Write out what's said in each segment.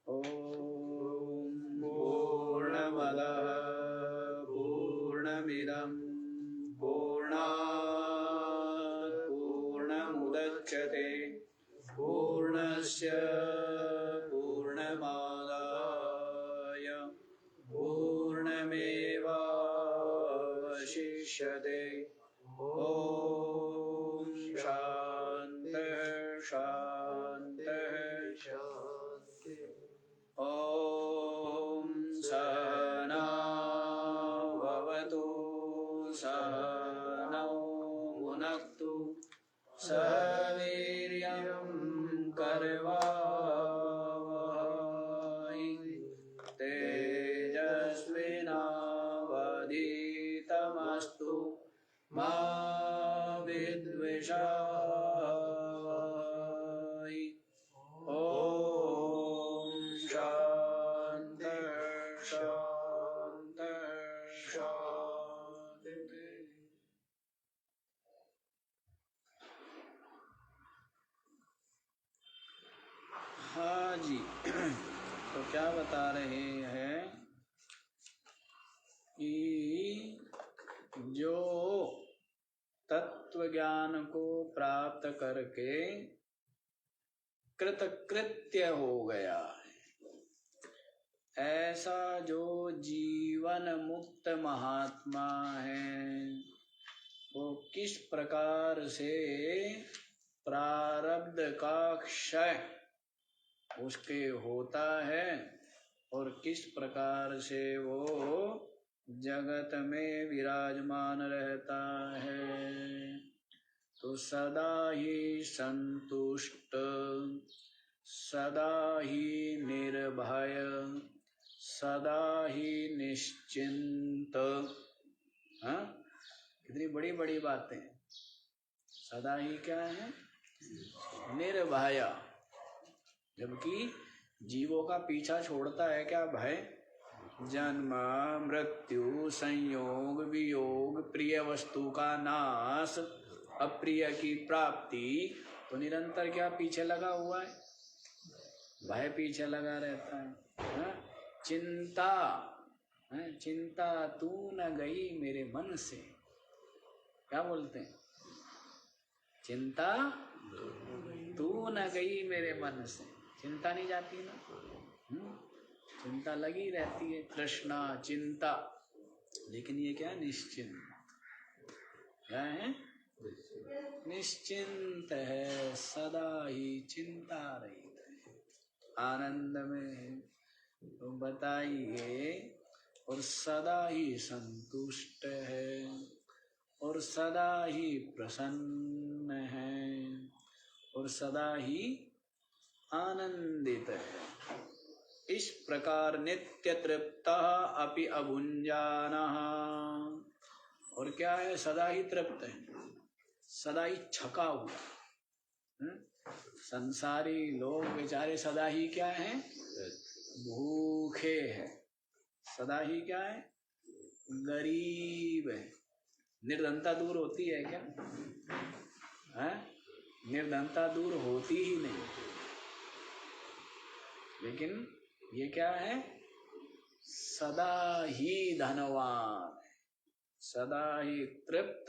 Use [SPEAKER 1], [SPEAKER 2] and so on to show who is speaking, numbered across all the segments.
[SPEAKER 1] पूर्णमदः पूर्णमिदं पूर्णात् पूर्णमुदच्यते पूर्णस्य पूर्णमादाय पूर्णमेवावशिष्यते। ॐ शान्तिः शान्तिः शान्तिः। ॐ सहना भवतु सहनौ भुनक्तु सह वीर्यं करवावहै तेजस्विनावधीतमस्तु मा विद्विषावहै। ॐ शान्तिः शान्तिः शान्तिः। हाँ जी, तो क्या बता रहे हैं कि जो तत्व ज्ञान को प्राप्त करके कृतकृत्य हो गया है, ऐसा जो जीवन मुक्त महात्मा है, वो किस प्रकार से प्रारब्ध का क्षय उसके होता है और किस प्रकार से वो जगत में विराजमान रहता है। तो सदा ही संतुष्ट, सदा ही निर्भय, सदा ही निश्चिंत। हाँ, कितनी बड़ी बड़ी बातें। सदा ही क्या है? निर्भय। जबकि जीवों का पीछा छोड़ता है क्या भय? जन्म मृत्यु संयोग वियोग, प्रिय वस्तु का नाश, अप्रिय की प्राप्ति। तो निरंतर क्या पीछे लगा हुआ है? भय पीछे लगा रहता है। चिंता, चिंता तू न गई मेरे मन से। क्या बोलते हैं? चिंता तू न गई मेरे मन से। चिंता नहीं जाती ना, चिंता लगी रहती है, तृष्णा चिंता। लेकिन ये क्या है? निश्चिंत। क्या है? निश्चिंत है, सदा ही चिंता रहित है, आनंद में है। तो बताइए, और सदा ही संतुष्ट है और सदा ही प्रसन्न है और सदा ही आनंदित है। इस प्रकार नित्य तृप्तः अपि अभुञ्जानः। और क्या है? सदा ही तृप्त है, सदा ही छका हुआ। संसारी लोग बेचारे सदा ही क्या है? भूखे हैं। सदा ही क्या है? गरीब है। निर्धनता दूर होती है क्या? निर्धनता दूर होती ही नहीं। लेकिन ये क्या है? सदा ही धनवान, सदा ही तृप्त,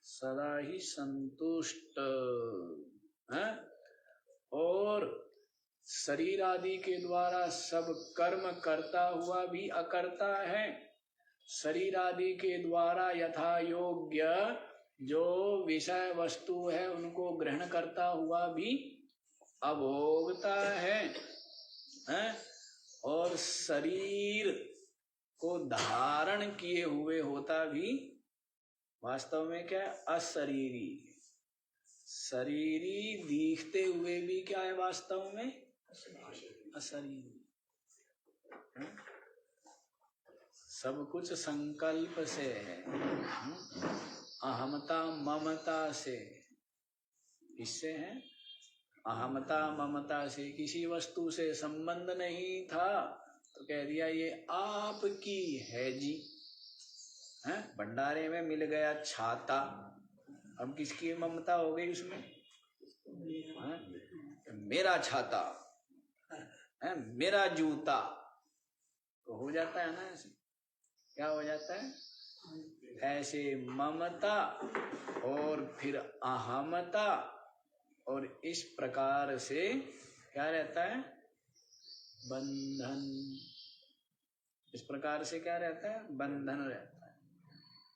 [SPEAKER 1] सदा ही संतुष्ट है। और शरीर आदि के द्वारा सब कर्म करता हुआ भी अकर्ता है। शरीर आदि के द्वारा यथा योग्य जो विषय वस्तु है उनको ग्रहण करता हुआ भी अभोगता है। और शरीर को धारण किए हुए होता भी वास्तव में क्या है? अशरीरी। शरीरी दिखते हुए भी क्या है? वास्तव में अशरीरी। सब कुछ संकल्प से है, अहमता ममता से। इससे है अहमता ममता से। किसी वस्तु से संबंध नहीं था तो कह दिया ये आपकी है जी। भंडारे में मिल गया छाता, अब किसकी ममता हो गई उसमें? मेरा छाता। है मेरा जूता, तो हो जाता है ना ऐसे, क्या हो जाता है ऐसे ममता और फिर अहमता, और इस प्रकार से क्या रहता है बंधन, इस प्रकार से क्या रहता है बंधन रहता है।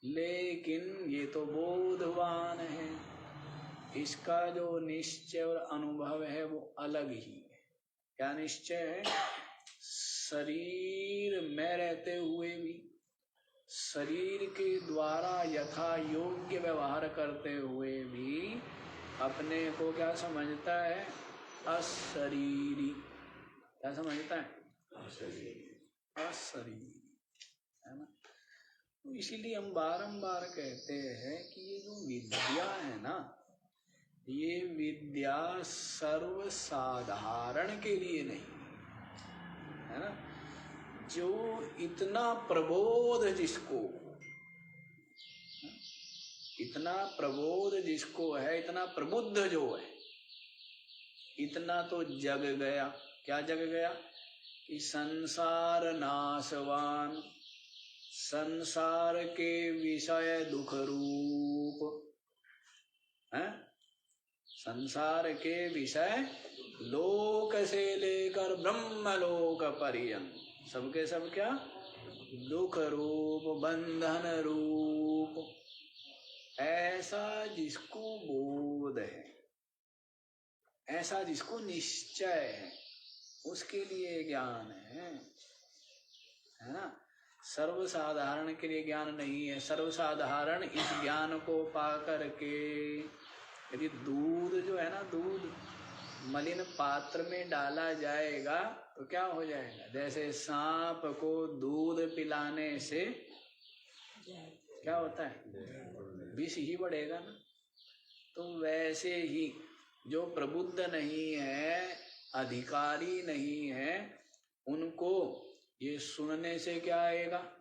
[SPEAKER 1] लेकिन ये तो बोधवान है, इसका जो निश्चय और अनुभव है वो अलग ही है। क्या निश्चय है? शरीर में रहते हुए भी, शरीर के द्वारा यथा योग्य व्यवहार करते हुए भी अपने को क्या समझता है अशरीरी। क्या समझता है अशरीरी, है ना। तो इसीलिए हम बारंबार कहते हैं कि ये जो विद्या है ना, ये विद्या सर्वसाधारण के लिए नहीं है ना। जो इतना प्रबोध जिसको, इतना प्रबोध जिसको है, इतना प्रबुद्ध जो है, इतना तो जग गया। क्या जग गया कि संसार नाशवान, संसार के विषय दुख रूप है, संसार के विषय लोक से लेकर ब्रह्मलोक पर्यंत सबके सब क्या दुख रूप बंधन रूप, ऐसा जिसको बोध है, ऐसा जिसको निश्चय है, उसके लिए ज्ञान है ना। सर्वसाधारण के लिए ज्ञान नहीं है। सर्वसाधारण इस ज्ञान को पा करके, यदि दूध जो है ना, दूध मलिन पात्र में डाला जाएगा तो क्या हो जाएगा? जैसे सांप को दूध पिलाने से क्या होता है? विष ही बढ़ेगा ना। तो वैसे ही जो प्रबुद्ध नहीं है, अधिकारी नहीं है, उनको ये सुनने से क्या आएगा?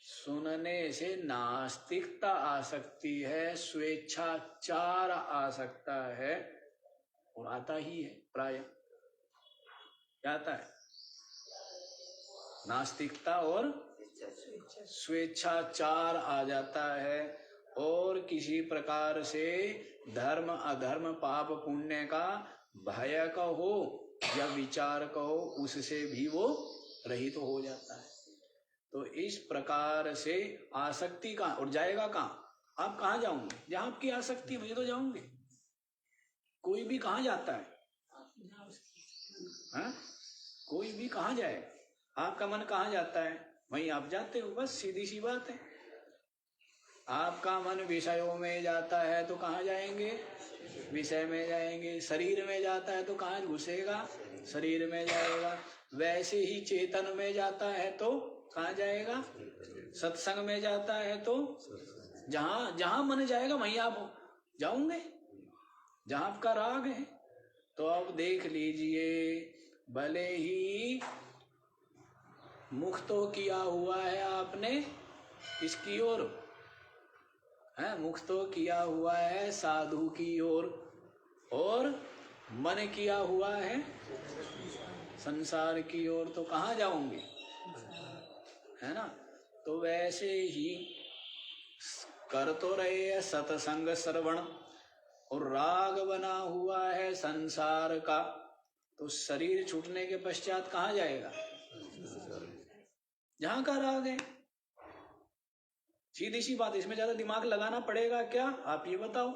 [SPEAKER 1] सुनने से नास्तिकता आ सकती है, स्वेच्छाचार आ सकता है, और आता ही है प्राय। क्या आता है? नास्तिकता और स्वेच्छाचार आ जाता है, और किसी प्रकार से धर्म अधर्म पाप पुण्य का भय कहो या विचार कहो, उससे भी वो रहित तो हो जाता है। तो इस प्रकार से आसक्ति कहाँ, और जाएगा कहाँ? आप कहाँ जाओगे? जहाँ आपकी आसक्ति है, मुझे तो जाओगे। कोई भी कहाँ जाता है? हाँ? कोई भी कहाँ जाए? आपका मन कहाँ जाता है वहीं आप जाते हो, बस सीधी सी बात है। आपका मन विषयों में जाता है तो कहाँ जाएंगे? विषय में जाएंगे। शरीर में जाता है तो कहाँ घुसेगा? शरीर में जाएगा। वैसे ही चेतन में जाता है तो कहाँ जाएगा? सत्संग में जाता है तो जहाँ जहाँ मन जाएगा वहीं आप जाओगे, जहाँ आपका राग है। तो अब देख लीजिए, भले ही मुख तो किया हुआ है आपने इसकी ओर, है मुख तो किया हुआ है साधु की ओर, और मन किया हुआ है संसार की ओर, तो कहाँ जाओगे? है ना। तो वैसे ही कर तो रहे हैं सत्संग श्रवण, और राग बना हुआ है संसार का, तो शरीर छूटने के पश्चात कहाँ जाएगा? जहां का राग है। सीधी सी बात, इसमें ज्यादा दिमाग लगाना पड़ेगा क्या? आप ये बताओ।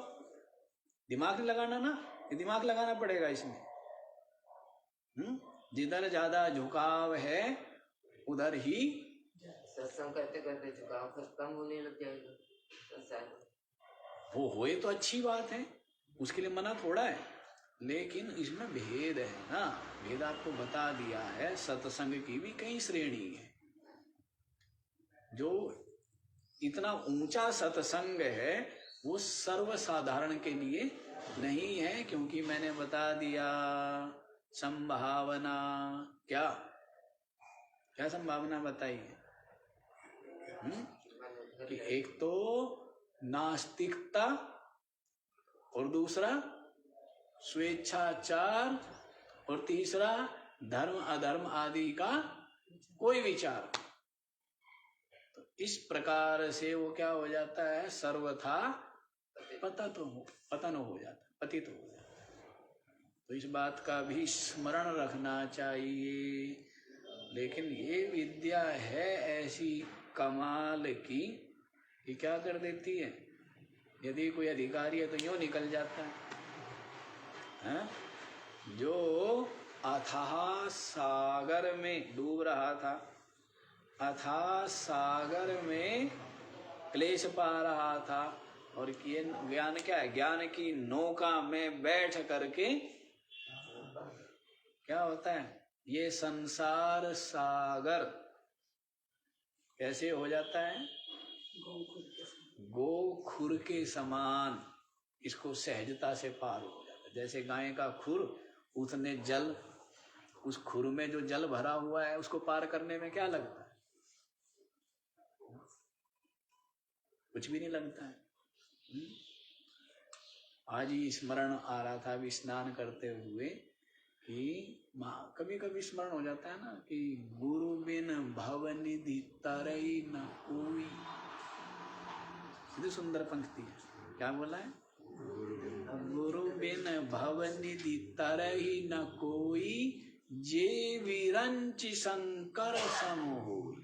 [SPEAKER 1] दिमाग नहीं लगाना ना, ये दिमाग लगाना पड़ेगा इसमें। जिधर ज्यादा झुकाव है उधर ही
[SPEAKER 2] सत्संग करते करते झुकाव कम होने लग जाएगा।
[SPEAKER 1] वो होए तो अच्छी बात है, उसके लिए मना थोड़ा है, लेकिन इसमें भेद है ना। भेद आपको बता दिया है। सत्संग की भी कई श्रेणी है। जो इतना ऊंचा सत्संग है वो सर्वसाधारण के लिए नहीं है, क्योंकि मैंने बता दिया संभावना। क्या क्या संभावना बताई है? कि एक तो नास्तिकता, और दूसरा स्वेच्छाचार, और तीसरा धर्म अधर्म आदि का कोई विचार। तो इस प्रकार से वो क्या हो जाता है, सर्वथा पतन हो जाता है, पतित हो जाता है। तो इस बात का भी स्मरण रखना चाहिए। लेकिन ये विद्या है ऐसी कमाल की कि क्या कर देती है, यदि कोई अधिकारी है तो यूं निकल जाता है। जो अथाह सागर में डूब रहा था, अथाह सागर में क्लेश पा रहा था, और ये ज्ञान क्या है, ज्ञान की नौका में बैठ करके क्या होता है, ये संसार सागर कैसे हो जाता है, गोखुर के समान इसको सहजता से पार हो जाता है। जैसे गाय का खुर, उसने जल, उस खुर में जो जल भरा हुआ है उसको पार करने में क्या लगता है, कुछ भी नहीं लगता है। आज ही स्मरण आ रहा था अभी स्नान करते हुए कि कभी कभी स्मरण हो जाता है ना कि गुरु बिन भवनिधि तरई न कोई। कितनी सुंदर पंक्ति है, क्या बोला है, गुरु बिन भवनिधि तरई न कोई, जे विरंच शंकर सम होई।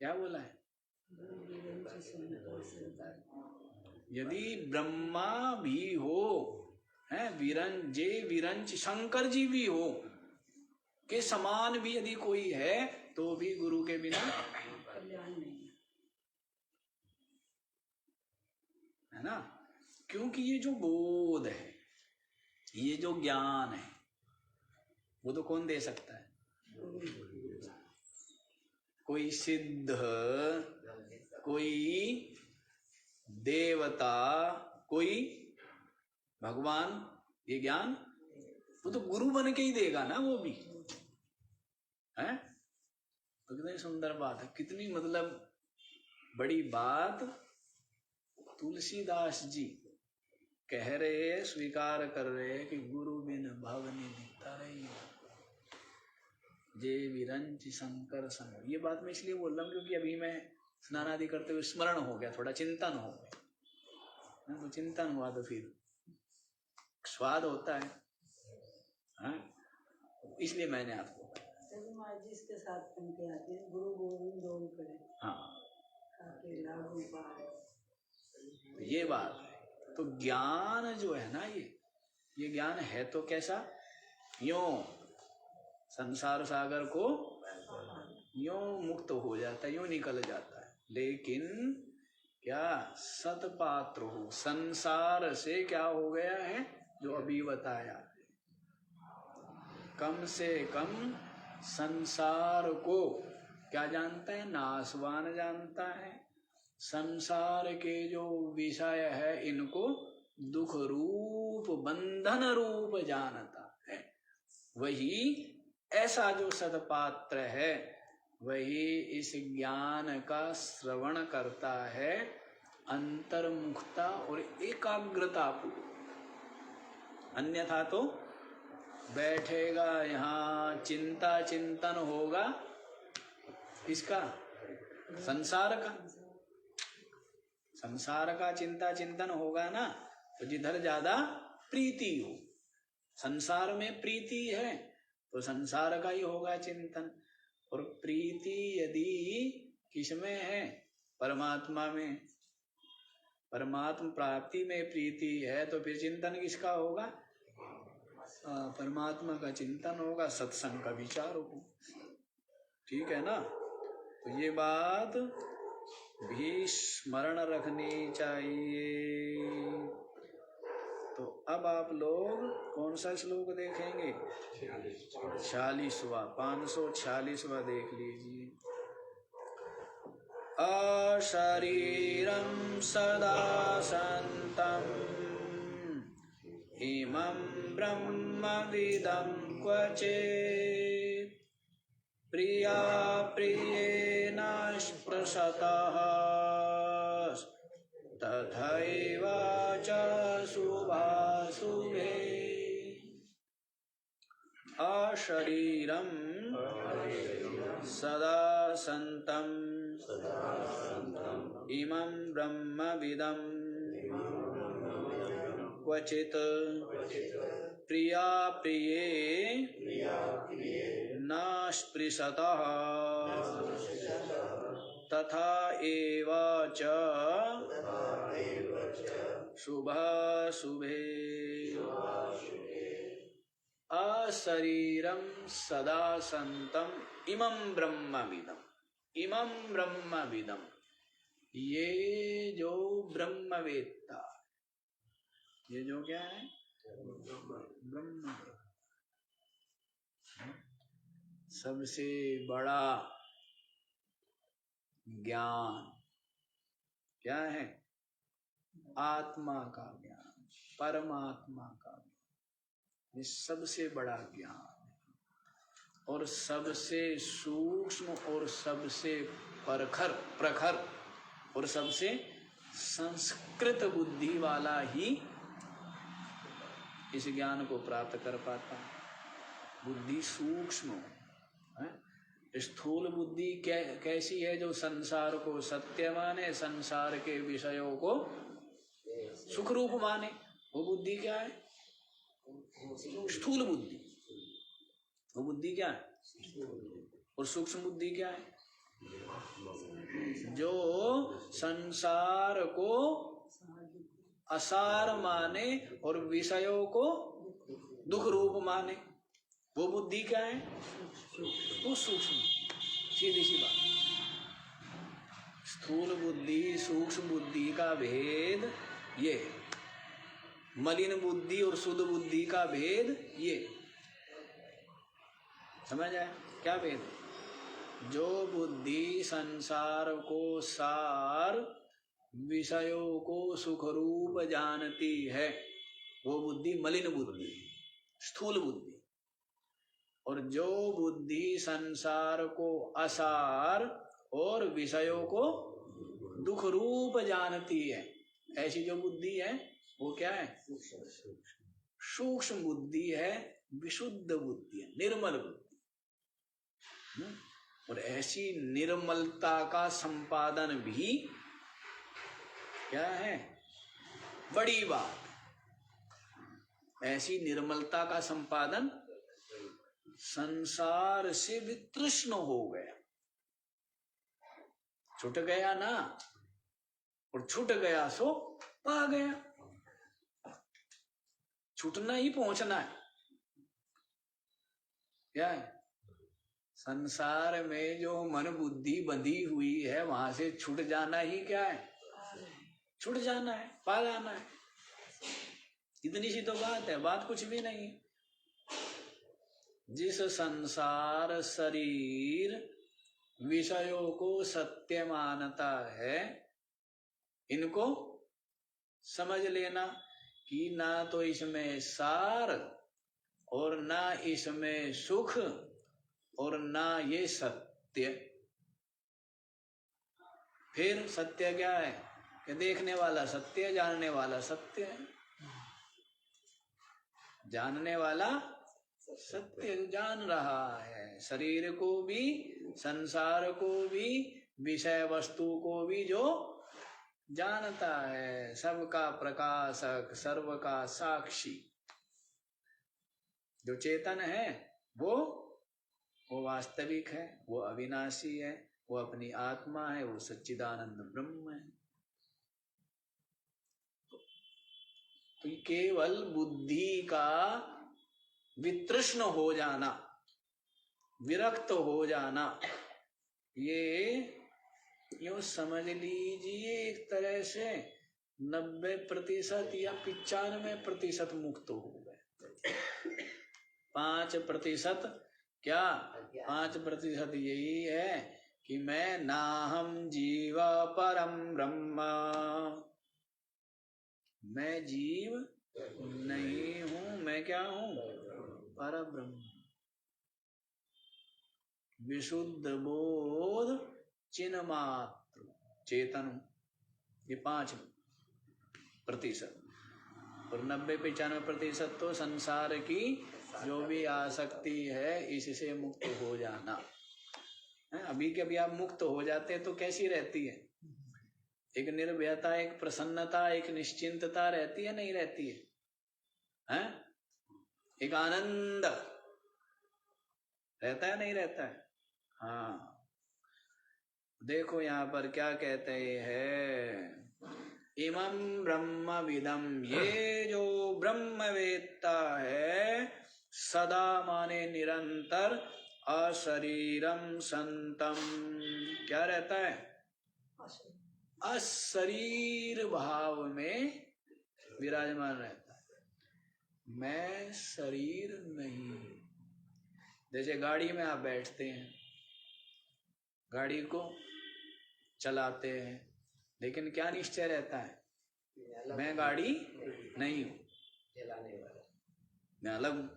[SPEAKER 1] क्या बोला है, यदि ब्रह्मा भी हो, विरंच, जे विरंच शंकर जी भी हो के समान भी यदि कोई है तो भी गुरु के बिना कल्याण नहीं है ना। क्योंकि ये जो बोध है, ये जो ज्ञान है, वो तो कौन दे सकता है, कोई सिद्ध, कोई देवता, कोई भगवान, ये ज्ञान वो तो गुरु बन के ही देगा ना, वो भी है। तो कितनी सुंदर बात है, कितनी मतलब बड़ी बात तुलसीदास जी कह रहे, स्वीकार कर रहे कि गुरु बिन भवनिधि तरई जे विरंच शंकर सम। ये बात मैं इसलिए बोल रहा हूँ क्योंकि अभी मैं स्नान आदि करते हुए स्मरण हो गया, थोड़ा चिंतन हो गया, तो चिंतन हुआ तो फिर स्वाद होता है, इसलिए मैंने आपको
[SPEAKER 3] जिसके साथ पंक्ति आती है, गुरु गोविंद दोनों करे,
[SPEAKER 1] तो ये बात है। तो ज्ञान जो है ना, ये ज्ञान है तो कैसा, यूं संसार सागर को यूं मुक्त हो जाता है, यूं निकल जाता है। लेकिन क्या सतपात्र हो, संसार से क्या हो गया है, जो अभी बताया, कम से कम संसार को क्या जानता है, नासवान जानता है। संसार के जो विषय है इनको दुख रूप बंधन रूप जानता है। वही ऐसा जो सदपात्र है, वही इस ज्ञान का श्रवण करता है अंतर्मुखता और एकाग्रता पूर्वक। अन्यथा तो बैठेगा यहाँ, चिंता चिंतन होगा इसका, संसार का चिंता चिंतन होगा ना, तो जिधर ज्यादा प्रीति हो, संसार में प्रीति है तो संसार का ही होगा चिंतन। और प्रीति यदि किसमें है, परमात्मा में, परमात्मा प्राप्ति में प्रीति है तो फिर चिंतन किसका होगा, परमात्मा का चिंतन होगा, सत्संग का विचार होगा। ठीक है ना। तो ये बात भी स्मरण रखनी चाहिए। तो अब आप लोग कौन सा श्लोक देखेंगे, 46वां, 546वां देख लीजिए। अशरीरं सदा सन्तं इमं ब्रह्मविदं क्वचित् प्रिया प्रियेण स्पृशतः तथैव च शुभाशुभे। अशरीरं सदा सन्तं इमं ब्रह्मविदं क्वचित् प्रिया प्रिये न स्पृशतः तथा एव च शुभाशुभे अशरीरं सदा सन्तं इमं ब्रह्मविदं। इमं ब्रह्मविदं, ये जो ब्रह्मवेत्ता, ये जो क्या है ब्रह्म, सबसे बड़ा ज्ञान क्या है? आत्मा का ज्ञान, परमात्मा का ज्ञान, ये सबसे बड़ा ज्ञान और सबसे सूक्ष्म और सबसे प्रखर और सबसे संस्कृत बुद्धि वाला ही इस ज्ञान को प्राप्त कर पाता है। बुद्धि सूक्ष्म है। स्थूल बुद्धि कैसी है? जो संसार को सत्य माने, संसार के विषयों को सुख रूप माने, वो बुद्धि क्या है? स्थूल बुद्धि। वो बुद्धि क्या है? और सूक्ष्म बुद्धि क्या है? जो संसार को असार माने और विषयों को दुख रूप माने, वो बुद्धि क्या है? वो सूक्ष्म। सीधी सी बात। स्थूल बुद्धि सूक्ष्म बुद्धि का भेद ये, मलिन बुद्धि और शुद्ध बुद्धि का भेद ये। समझ आया क्या भेद? जो बुद्धि संसार को सार, विषयों को सुख रूप जानती है, वो बुद्धि मलिन बुद्धि, स्थूल बुद्धि। और जो बुद्धि संसार को असार और विषयों को दुख रूप जानती है, ऐसी जो बुद्धि है वो क्या है? सूक्ष्म बुद्धि है, विशुद्ध बुद्धि है, निर्मल बुद्धि। और ऐसी निर्मलता का संपादन भी क्या है? बड़ी बात। ऐसी निर्मलता का संपादन संसार से वितृष्ण हो गया, छूट गया ना, और छूट गया सो पा गया। छूटना ही पहुंचना है। क्या है? संसार में जो मन बुद्धि बंधी हुई है, वहां से छूट जाना ही क्या है? छूट जाना है, पा जाना है। इतनी सी तो बात है, बात कुछ भी नहीं। जिस संसार शरीर विषयों को सत्य मानता है, इनको समझ लेना कि ना तो इसमें सार और ना इसमें सुख और ना ये सत्य। फिर सत्य क्या है? कि देखने वाला सत्य, जानने वाला सत्य है। जानने वाला सत्य जान रहा है, शरीर को भी, संसार को भी, विषय वस्तु को भी जो जानता है, सबका प्रकाशक, सर्व का साक्षी जो चेतन है, वो वास्तविक है, वो अविनाशी है, वो अपनी आत्मा है, वो सच्चिदानंद ब्रह्म है। तो केवल बुद्धि का वितृष्ण हो जाना, विरक्त हो जाना, ये यूं समझ लीजिए एक तरह से 90% या 95% मुक्त हो गए। 5% क्या? 5% यही है कि मैं नाहम जीव परम ब्रह्म, मैं जीव नहीं हूं, मैं क्या हूं? परब्रह्म। विशुद्ध बोध चिन्मात्र चेतन, ये 5%। और 90-95% तो संसार की जो भी आसक्ति है इससे मुक्त हो जाना है। अभी के अभी आप मुक्त हो जाते हैं तो कैसी रहती है? एक निर्भयता, एक प्रसन्नता, एक निश्चिंतता रहती है, नहीं रहती है? हैं? एक आनंद रहता है, नहीं रहता है? हाँ, देखो यहाँ पर क्या कहते हैं, इमं ब्रह्म विदम, ये जो ब्रह्मवेत्ता है, सदा माने निरंतर, अशरीरम संतम, क्या रहता है? अशरीर भाव में विराजमान रहता है। मैं शरीर नहीं। जैसे गाड़ी में आप बैठते हैं, गाड़ी को चलाते हैं, लेकिन क्या निश्चय रहता है? मैं गाड़ी नहीं हूँ,
[SPEAKER 2] चलाने वाला
[SPEAKER 1] मैं अलग हूँ।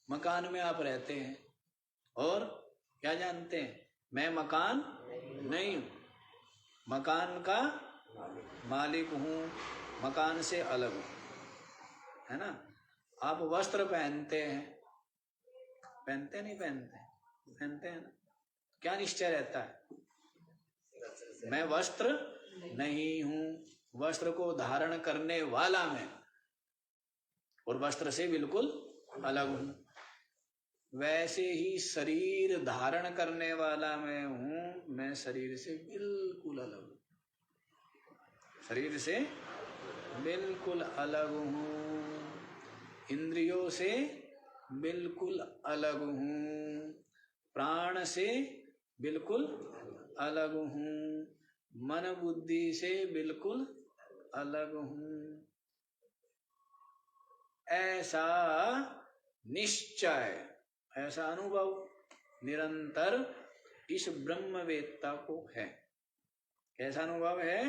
[SPEAKER 1] मकान में आप रहते हैं और क्या जानते हैं? मैं मकान नहीं हूँ, मकान का मालिक हूँ, मकान से अलग हूँ, है ना? आप वस्त्र पहनते हैं, पहनते नहीं पहनते? पहनते हैं ना? क्या निश्चय रहता है? मैं वस्त्र नहीं हूँ, वस्त्र को धारण करने वाला मैं, और वस्त्र से बिल्कुल अलग हूँ। वैसे ही शरीर धारण करने वाला मैं हूँ, मैं शरीर से बिल्कुल अलग हूँ, शरीर से बिल्कुल अलग हूँ, इंद्रियों से बिल्कुल अलग हूँ, प्राण से बिल्कुल अलग हूँ, मन बुद्धि से बिल्कुल अलग हूँ। ऐसा निश्चय, ऐसा अनुभव निरंतर इस ब्रह्मवेत्ता को है। कैसा अनुभव है?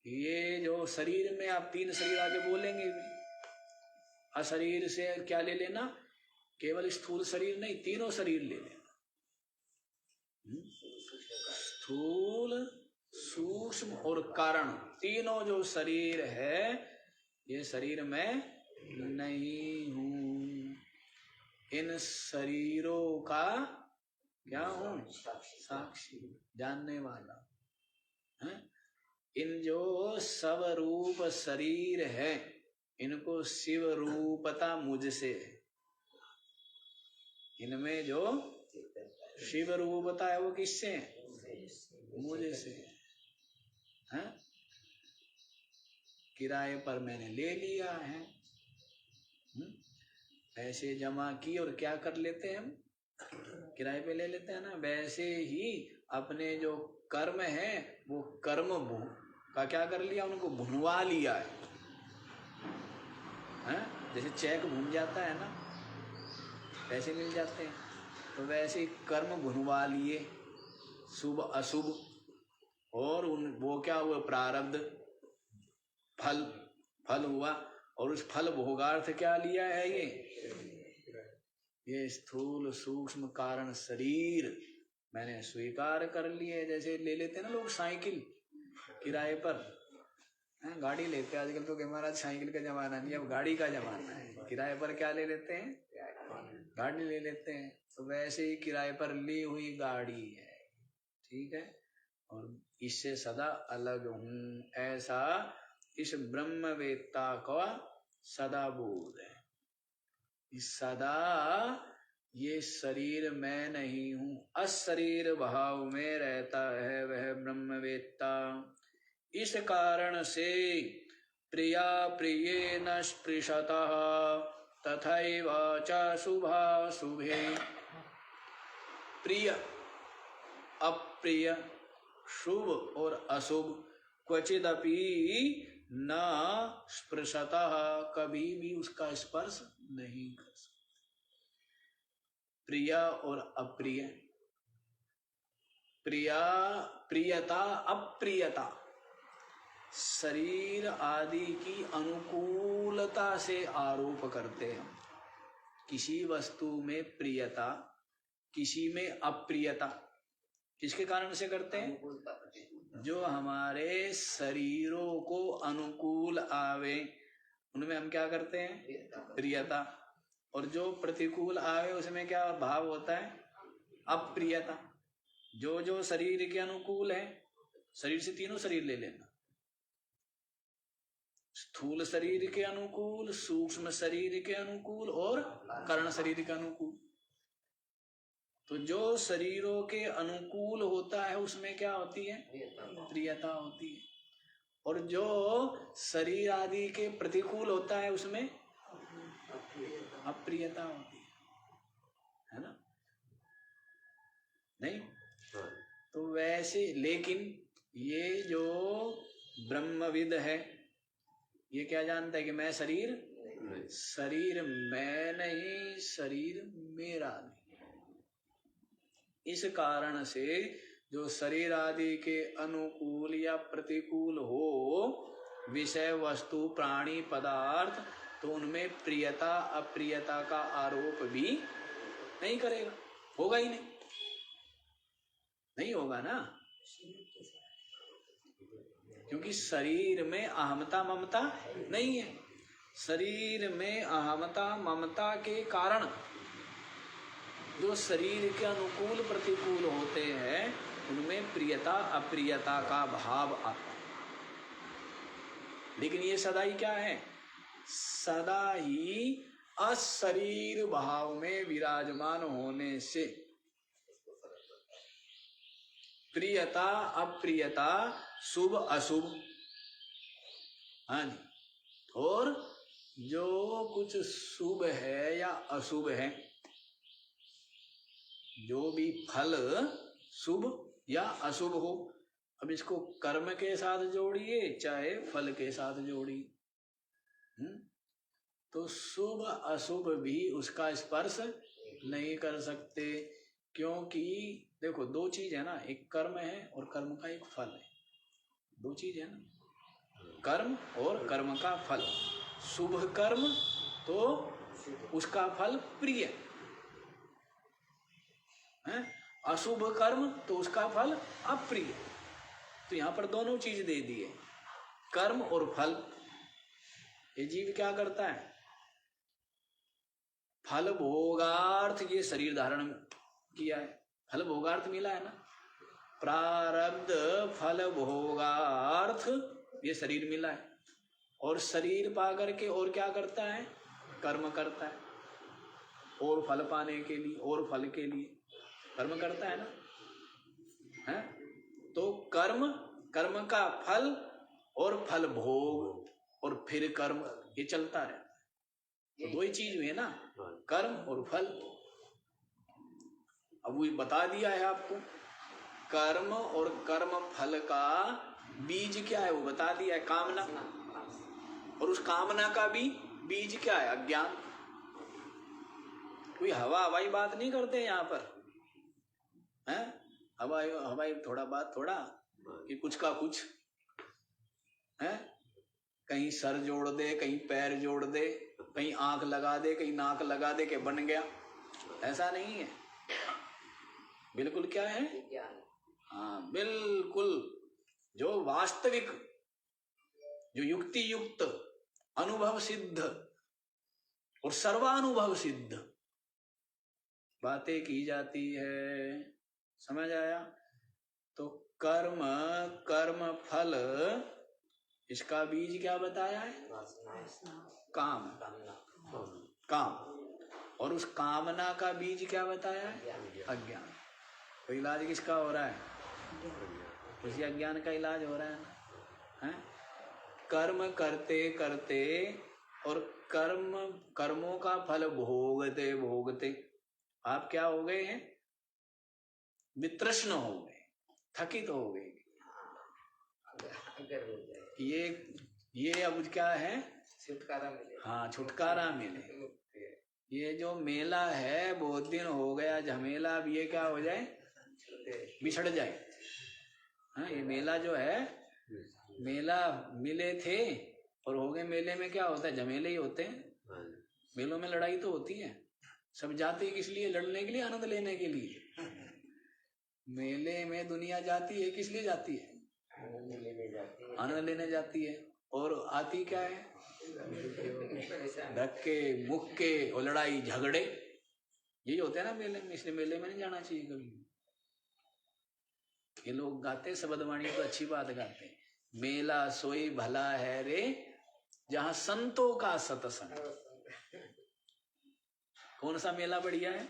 [SPEAKER 1] ये जो शरीर में, आप तीन शरीर आगे बोलेंगे भी, अशरीर से क्या ले लेना? केवल स्थूल शरीर नहीं, तीनों शरीर ले लेना। स्थूल, सूक्ष्म और कारण, तीनों जो शरीर है, ये शरीर में नहीं हूँ। इन शरीरों का क्या हूँ? साक्षी, जानने वाला है। इन जो सब रूप शरीर है, इनको शिव रूपता मुझसे है। इनमें जो शिव रूपता है वो किससे है? मुझे से है। किराए पर मैंने ले लिया है, पैसे जमा किए और क्या कर लेते हैं हम? किराए पे ले लेते हैं ना। वैसे ही अपने जो कर्म है, वो कर्म का क्या कर लिया? उनको भुनवा लिया है। जैसे चेक भुन जाता है ना, पैसे मिल जाते हैं, तो वैसे ही कर्म भुनवा लिए, शुभ अशुभ, और वो क्या हुआ? प्रारब्ध, फल हुआ, और उस फल भोगार्थ क्या लिया है? ये स्थूल सूक्ष्म कारण शरीर मैंने स्वीकार कर लिए। जैसे ले लेते हैं ना लोग साइकिल किराए पर, गाड़ी लेते हैं आजकल तो, कि महाराज साइकिल का जमाना नहीं, अब गाड़ी का जमाना है। किराए पर क्या ले लेते हैं? गाड़ी ले लेते हैं। तो वैसे ही किराए पर ली हुई गाड़ी है, ठीक है, और इससे सदा अलग हूँ, ऐसा इस ब्रह्मवेत्ता का सदा बोध है। इस सदा ये शरीर मैं नहीं हूँ, अशरीर भाव में रहता है वह ब्रह्मवेत्ता। इस कारण से प्रिया प्रियेन स्पृशतः तथैव च शुभा शुभे, प्रिय अप्रिय, शुभ और अशुभ, क्वचिदपि न स्पृशतः, कभी भी उसका स्पर्श नहीं कर सकते। प्रिय और अप्रिय, प्रियता अप्रियता, शरीर आदि की अनुकूलता से आरोप करते हैं। किसी वस्तु में प्रियता, किसी में अप्रियता, किसके कारण से करते हैं? जो हमारे शरीरों को अनुकूल आवे, उनमें हम क्या करते हैं? प्रियता। और जो प्रतिकूल आवे उसमें क्या भाव होता है? अप्रियता। जो जो शरीर के अनुकूल है, शरीर से तीनों शरीर ले लेना, स्थूल शरीर के अनुकूल, सूक्ष्म शरीर के अनुकूल और कर्ण शरीर के अनुकूल। तो जो शरीरों के अनुकूल होता है उसमें क्या होती है? प्रियता होती है। और जो शरीर आदि के प्रतिकूल होता है उसमें अप्रियता होती है ना? नहीं? तो वैसे, लेकिन ये जो ब्रह्मविद है ये क्या जानता है कि मैं शरीर मैं नहीं, शरीर मेरा नहीं। इस कारण से जो शरीर आदि के अनुकूल या प्रतिकूल हो विषय वस्तु प्राणी पदार्थ, तो उनमें प्रियता अप्रियता का आरोप भी नहीं करेगा, होगा ही नहीं होगा ना, क्योंकि शरीर में अहमता ममता नहीं है। शरीर में अहमता ममता के कारण जो शरीर के अनुकूल प्रतिकूल होते हैं उनमें प्रियता अप्रियता का भाव आता है। लेकिन ये सदा ही क्या है? सदा ही अशरीर भाव में विराजमान होने से प्रियता अप्रियता शुभ अशुभ, हाँ जी, और जो कुछ शुभ है या अशुभ है, जो भी फल शुभ या अशुभ हो, अब इसको कर्म के साथ जोड़िए चाहे फल के साथ जोड़िए, तो शुभ अशुभ भी उसका स्पर्श नहीं कर सकते। क्योंकि देखो दो चीज है ना, एक कर्म है और कर्म का एक फल है, दो चीज है ना, कर्म और कर्म का फल। शुभ कर्म तो उसका फल प्रिय है, अशुभ कर्म तो उसका फल अप्रिय। तो यहाँ पर दोनों चीज दे दिए, कर्म और फल। ये जीव क्या करता है? फल भोगार्थ ये शरीर धारण किया है, फल भोगार्थ मिला है ना, प्रारब्ध फल भोगार्थ ये शरीर मिला है। और शरीर पा करके और क्या करता है? कर्म करता है, और फल पाने के लिए और फल के लिए कर्म करता है ना, है? तो कर्म, कर्म का फल और फल भोग और फिर कर्म, ये चलता रहता है। तो दो ही चीज हुई है ना, कर्म और फल। अब वो बता दिया है आपको, कर्म और कर्म फल का बीज क्या है वो बता दिया है, कामना। और उस कामना का भी बीज क्या है? अज्ञान। कोई हवाई बात नहीं करते यहाँ पर, हैं? हवाई थोड़ा बात थोड़ा कि कुछ का कुछ है, कहीं सर जोड़ दे, कहीं पैर जोड़ दे, कहीं आंख लगा दे, कहीं नाक लगा दे के बन गया, ऐसा नहीं है। बिल्कुल क्या है? हाँ बिल्कुल, जो वास्तविक, जो युक्ति युक्त, अनुभव सिद्ध और सर्वानुभव सिद्ध बातें की जाती है। समझ आया? तो कर्म, कर्म फल, इसका बीज क्या बताया है? काम, काम। और उस कामना का बीज क्या बताया है? अज्ञान। तो इलाज किसका हो रहा है? उसी अज्ञान का इलाज हो रहा है ना, है? कर्म करते करते और कर्मों का फल भोगते भोगते आप क्या हो गए हैं? वितृष्ण हो गए, थकित हो गए। ये अब क्या है?
[SPEAKER 2] छुटकारा मिले। हाँ,
[SPEAKER 1] छुटकारा मिले। ये जो मेला है बहुत दिन हो गया झमेला, अब ये क्या हो जाए? बिछड़ जाए। हाँ, ये मेला जो है, मेला मिले थे और हो गए। मेले में क्या होता है? झमेले ही होते हैं। मेलों में लड़ाई तो होती है, सब जाते हैं किस लिए? लड़ने के लिए, आनंद लेने के लिए। मेले में दुनिया जाती है किस लिए जाती है? आनंद लेने जाती है। और आती क्या है? धक्के मुक्के और लड़ाई झगड़े यही होते हैं ना मेले में। इसलिए मेले में नहीं जाना चाहिए कभी। ये लोग गाते शब्दवाणी तो अच्छी बात गाते, मेला सोई भला है रे जहां संतों का सत्संग। कौन सा मेला बढ़िया है?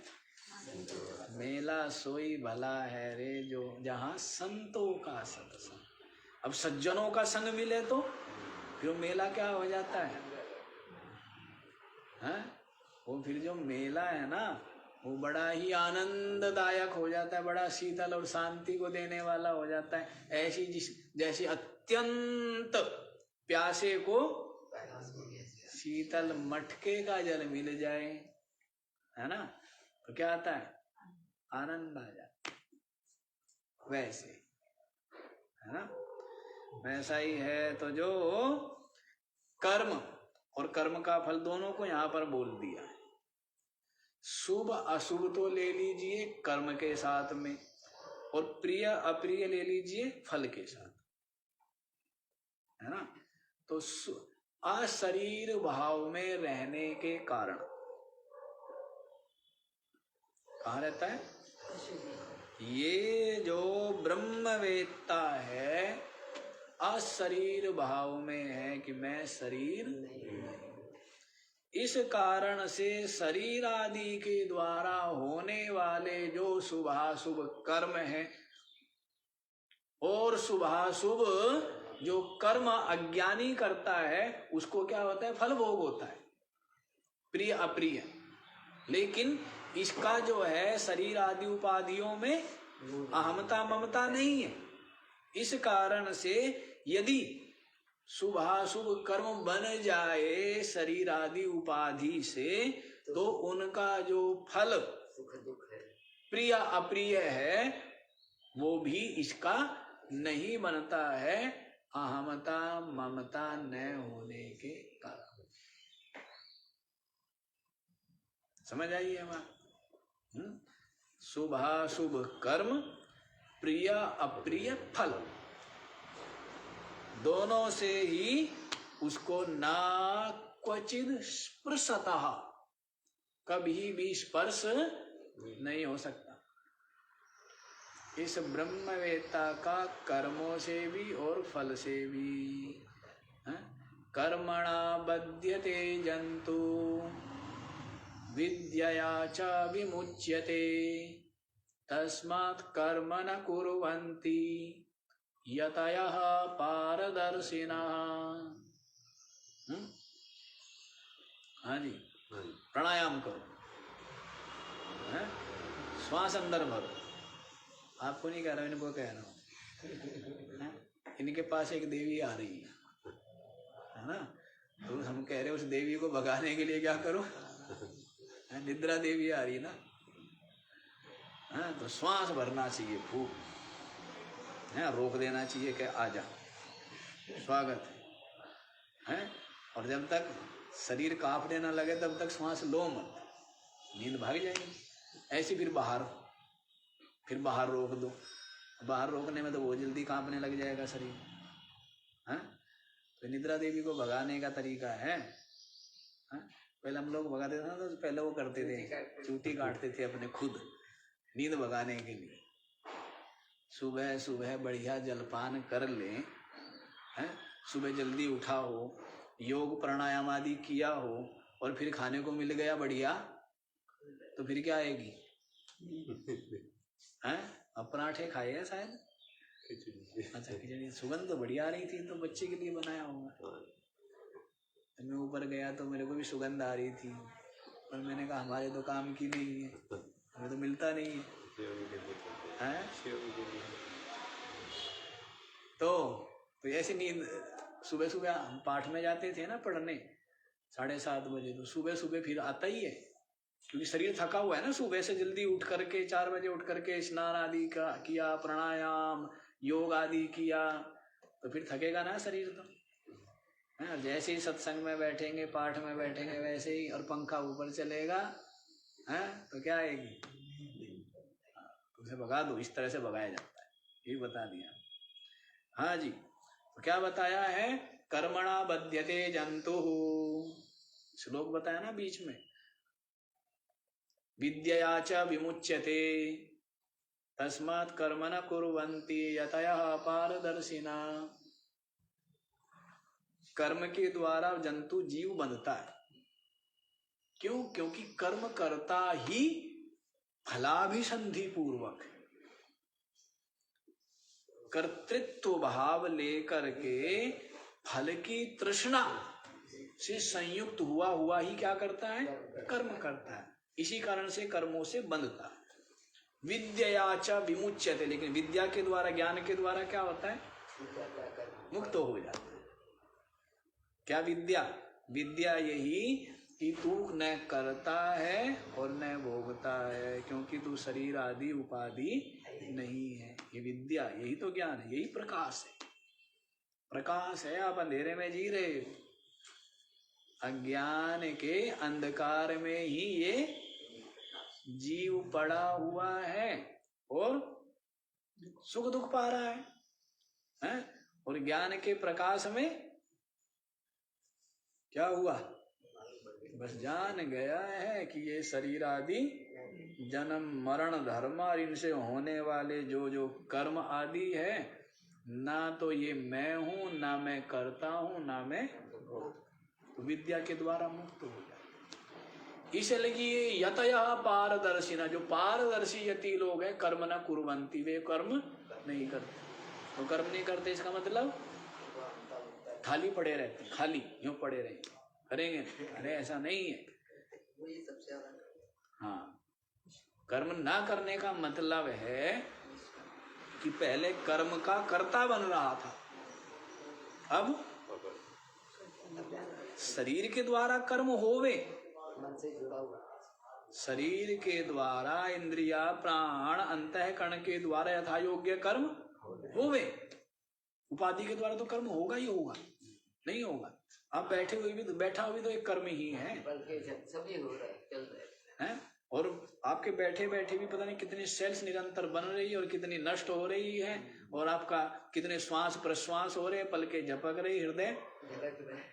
[SPEAKER 1] मेला सोई भला है रे जो जहां संतों का सत्संग। अब सज्जनों का संग मिले तो फिर मेला क्या हो जाता है? वो फिर जो मेला है ना वो बड़ा ही आनंददायक हो जाता है, बड़ा शीतल और शांति को देने वाला हो जाता है। ऐसी जैसे अत्यंत प्यासे को शीतल मटके का जल मिल जाए, है ना, तो क्या आता है? आनंद आ जाता है। वैसे है ना, वैसा ही है। तो जो कर्म और कर्म का फल दोनों को यहाँ पर बोल दिया है। शुभ अशुभ तो ले लीजिए कर्म के साथ में, और प्रिय अप्रिय ले लीजिए फल के साथ, है ना। तो अशरीर भाव में रहने के कारण कहाँ रहता है? ये जो ब्रह्मवेत्ता है अशरीर भाव में है कि मैं शरीर नहीं। इस कारण से शरीर आदि के द्वारा होने वाले जो शुभाशुभ कर्म है और शुभाशुभ जो कर्म अज्ञानी करता है उसको क्या होता है? फल भोग होता है, प्रिय अप्रिय। लेकिन इसका जो है शरीर आदि उपाधियों में अहमता ममता नहीं है। इस कारण से यदि शुभाशुभ कर्म बन जाए शरीर आदि उपाधि से, तो उनका जो फल
[SPEAKER 2] सुख दुख है,
[SPEAKER 1] प्रिय अप्रिय है, वो भी इसका नहीं बनता है, अहमता ममता न होने के कारण। समझ आई है बात? शुभाशुभ कर्म प्रिय अप्रिय फल दोनों से ही उसको ना क्वचित स्पर्शतः कभी भी स्पर्श नहीं हो सकता। इस ब्रह्मवेत्ता का कर्मों से भी और फल से भी। कर्मणा बध्यते जंतु विद्यया च विमुच्यते तस्मात् कर्म न कुर्वन्ति यतयः पारदर्शिनः। हाँ जी, प्राणायाम करो, श्वास अंदर भरो। आपको नहीं कह रहा, इनको कह रहा हूँ। इनके पास एक देवी आ रही है ना, तो हम कह रहे हैं उस देवी को भगाने के लिए क्या करो? निद्रा देवी आ रही है ना, तो श्वास भरना चाहिए खूब, रोक देना चाहिए कि आजा, स्वागत है। और जब तक शरीर कांपने ना लगे तब तक श्वास लो मत, नींद भाग जाएगी। ऐसी फिर बाहर रोक दो। बाहर रोकने में तो वो जल्दी कांपने लग जाएगा शरीर, है। तो निद्रा देवी को भगाने का तरीका है, पहले हम लोग भगाते थे ना, तो पहले वो करते थे, चूटी काटते थे अपने खुद नींद भगाने के लिए। सुबह सुबह बढ़िया जलपान कर ले, सुबह जल्दी उठा हो, योग प्राणायाम आदि किया हो, और फिर खाने को मिल गया बढ़िया, तो फिर क्या आएगी? अब पराठे खाए हैं शायद, अच्छा खिचड़ी, सुगंध तो बढ़िया आ रही थी, तो बच्चे के लिए बनाया होगा। मैं ऊपर गया तो मेरे को भी सुगंध आ रही थी, पर मैंने कहा हमारे तो काम की नहीं है, हमें तो मिलता नहीं है, तो ऐसी नींद। सुबह सुबह हम पाठ में जाते थे ना पढ़ने 7:30 बजे, तो सुबह सुबह फिर आता ही है, क्योंकि शरीर थका हुआ है ना। सुबह से जल्दी उठ करके 4 बजे उठ करके स्नान आदि का किया, प्राणायाम योग आदि किया, तो फिर थकेगा ना शरीर तो। जैसे ही सत्संग में बैठेंगे, पाठ में बैठेंगे वैसे ही, और पंखा ऊपर चलेगा, तो क्या आएगी? उसे भगा दो। इस तरह से भगाया जाता है, ये बता दिया। हाँ जी, तो क्या बताया है? कर्मणा बध्यते जंतु। श्लोक बताया ना बीच में, विद्यया च विमुच्यते तस्मात् कर्म न कुर्वन्ति यतयः पारदर्शिना। कर्म के द्वारा जंतु जीव बनता है। क्यों? क्योंकि कर्म करता ही फलाभिसंधि पूर्वक कर्तृत्व भाव लेकर के फल की तृष्णा से संयुक्त हुआ ही क्या करता है? कर्म करता है। इसी कारण से कर्मों से बंधता है। विद्या च विमुच्यते, लेकिन विद्या के द्वारा, ज्ञान के द्वारा क्या होता है? मुक्त हो जाता है। क्या विद्या? विद्या यही कि तू न करता है और न भोगता है, क्योंकि तू शरीर आदि उपाधि नहीं है। ये विद्या, यही तो ज्ञान है, यही प्रकाश है। प्रकाश है, आप अंधेरे में जी रहे हो। अज्ञान के अंधकार में ही ये जीव पड़ा हुआ है और सुख दुख पा रहा है? और ज्ञान के प्रकाश में क्या हुआ? बस जान गया है कि ये शरीर आदि जन्म मरण धर्म और इनसे होने वाले जो जो कर्म आदि है, ना तो ये मैं हूं, ना मैं करता हूं, ना मैं, तो विद्या के द्वारा मुक्त हो जाए। इसलिए यतयः पारदर्शिना, जो पारदर्शी यति लोग हैं, कर्म न कुर्वन्ति, वे कर्म नहीं करते। तो कर्म नहीं करते इसका मतलब खाली पड़े रहते, खाली यूं पड़े रहेंगे, करेंगे? अरे ऐसा नहीं है। हाँ, कर्म ना करने का मतलब है कि पहले कर्म का कर्ता बन रहा था, अब शरीर के द्वारा कर्म होवे, शरीर के द्वारा इंद्रिया प्राण अंतःकरण के द्वारा यथा योग्य कर्म होवे। उपाधि के द्वारा तो कर्म होगा ही होगा, नहीं होगा। आप बैठे हुए भी तो, बैठा हुआ भी तो एक कर्म ही है,
[SPEAKER 2] सभी हो रहा है, चल रहा है।
[SPEAKER 1] और आपके बैठे बैठे भी पता नहीं कितनी सेल्स निरंतर बन रही है और कितनी नष्ट हो रही है, और आपका कितने श्वास प्रश्वास हो रहे, पलके झपक रही, हृदय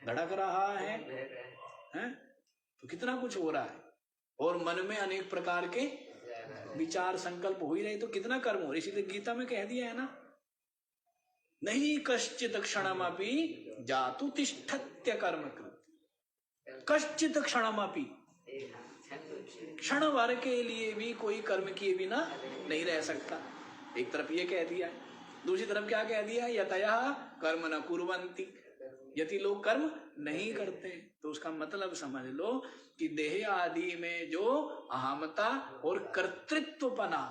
[SPEAKER 1] धड़क रहा है, तो कितना कुछ हो रहा है। और मन में अनेक प्रकार के विचार संकल्प हो ही रहे, तो कितना कर्म हो रही। इसीलिए गीता में कह दिया है ना, नहीं कश्चित क्षणमपि जातु तिष्ठत्य कर्म कृत। कश्चित क्षणमपि, क्षण भर के लिए भी कोई कर्म किए बिना नहीं रह सकता। एक तरफ ये कह दिया, दूसरी तरफ क्या कह दिया? यतयः कर्म न कुर्वन्ति, यदि लोग कर्म नहीं करते। तो उसका मतलब समझ लो कि देह आदि में जो अहमता और कर्तृत्वपना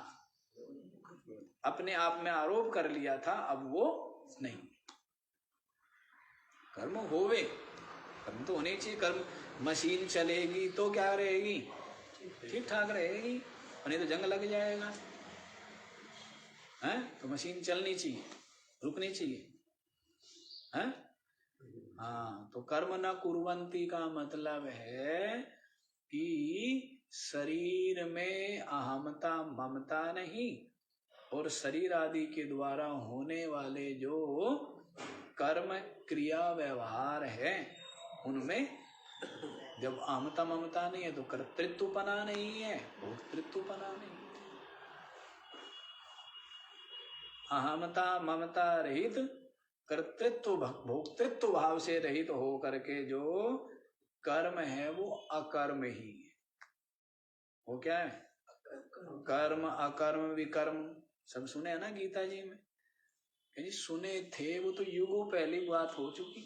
[SPEAKER 1] अपने आप में आरोप कर लिया था, अब वो नहीं। कर्म होवे, कर्म तो होने चाहिए। कर्म, मशीन चलेगी तो क्या रहेगी? ठीक ठाक रहेगी, नहीं तो जंग लग जाएगा। तो मशीन चलनी चाहिए, रुकनी चाहिए। हाँ, तो कर्म न कुर्वन्ति का मतलब है कि शरीर में अहमता ममता नहीं, और शरीर आदि के द्वारा होने वाले जो कर्म क्रिया व्यवहार है, उनमें जब अहमता ममता नहीं है तो कर्तृत्वपना नहीं है, भोक्तृत्वपना नहीं है। अहमता ममता रहित, कर्तृत्व भोक्तृत्व भाव से रहित हो करके जो कर्म है वो अकर्म ही है। वो क्या है? कर्म अकर्म विकर्म, सब सुने है ना गीता जी में? जी सुने थे, वो तो युगों पहले बात हो चुकी,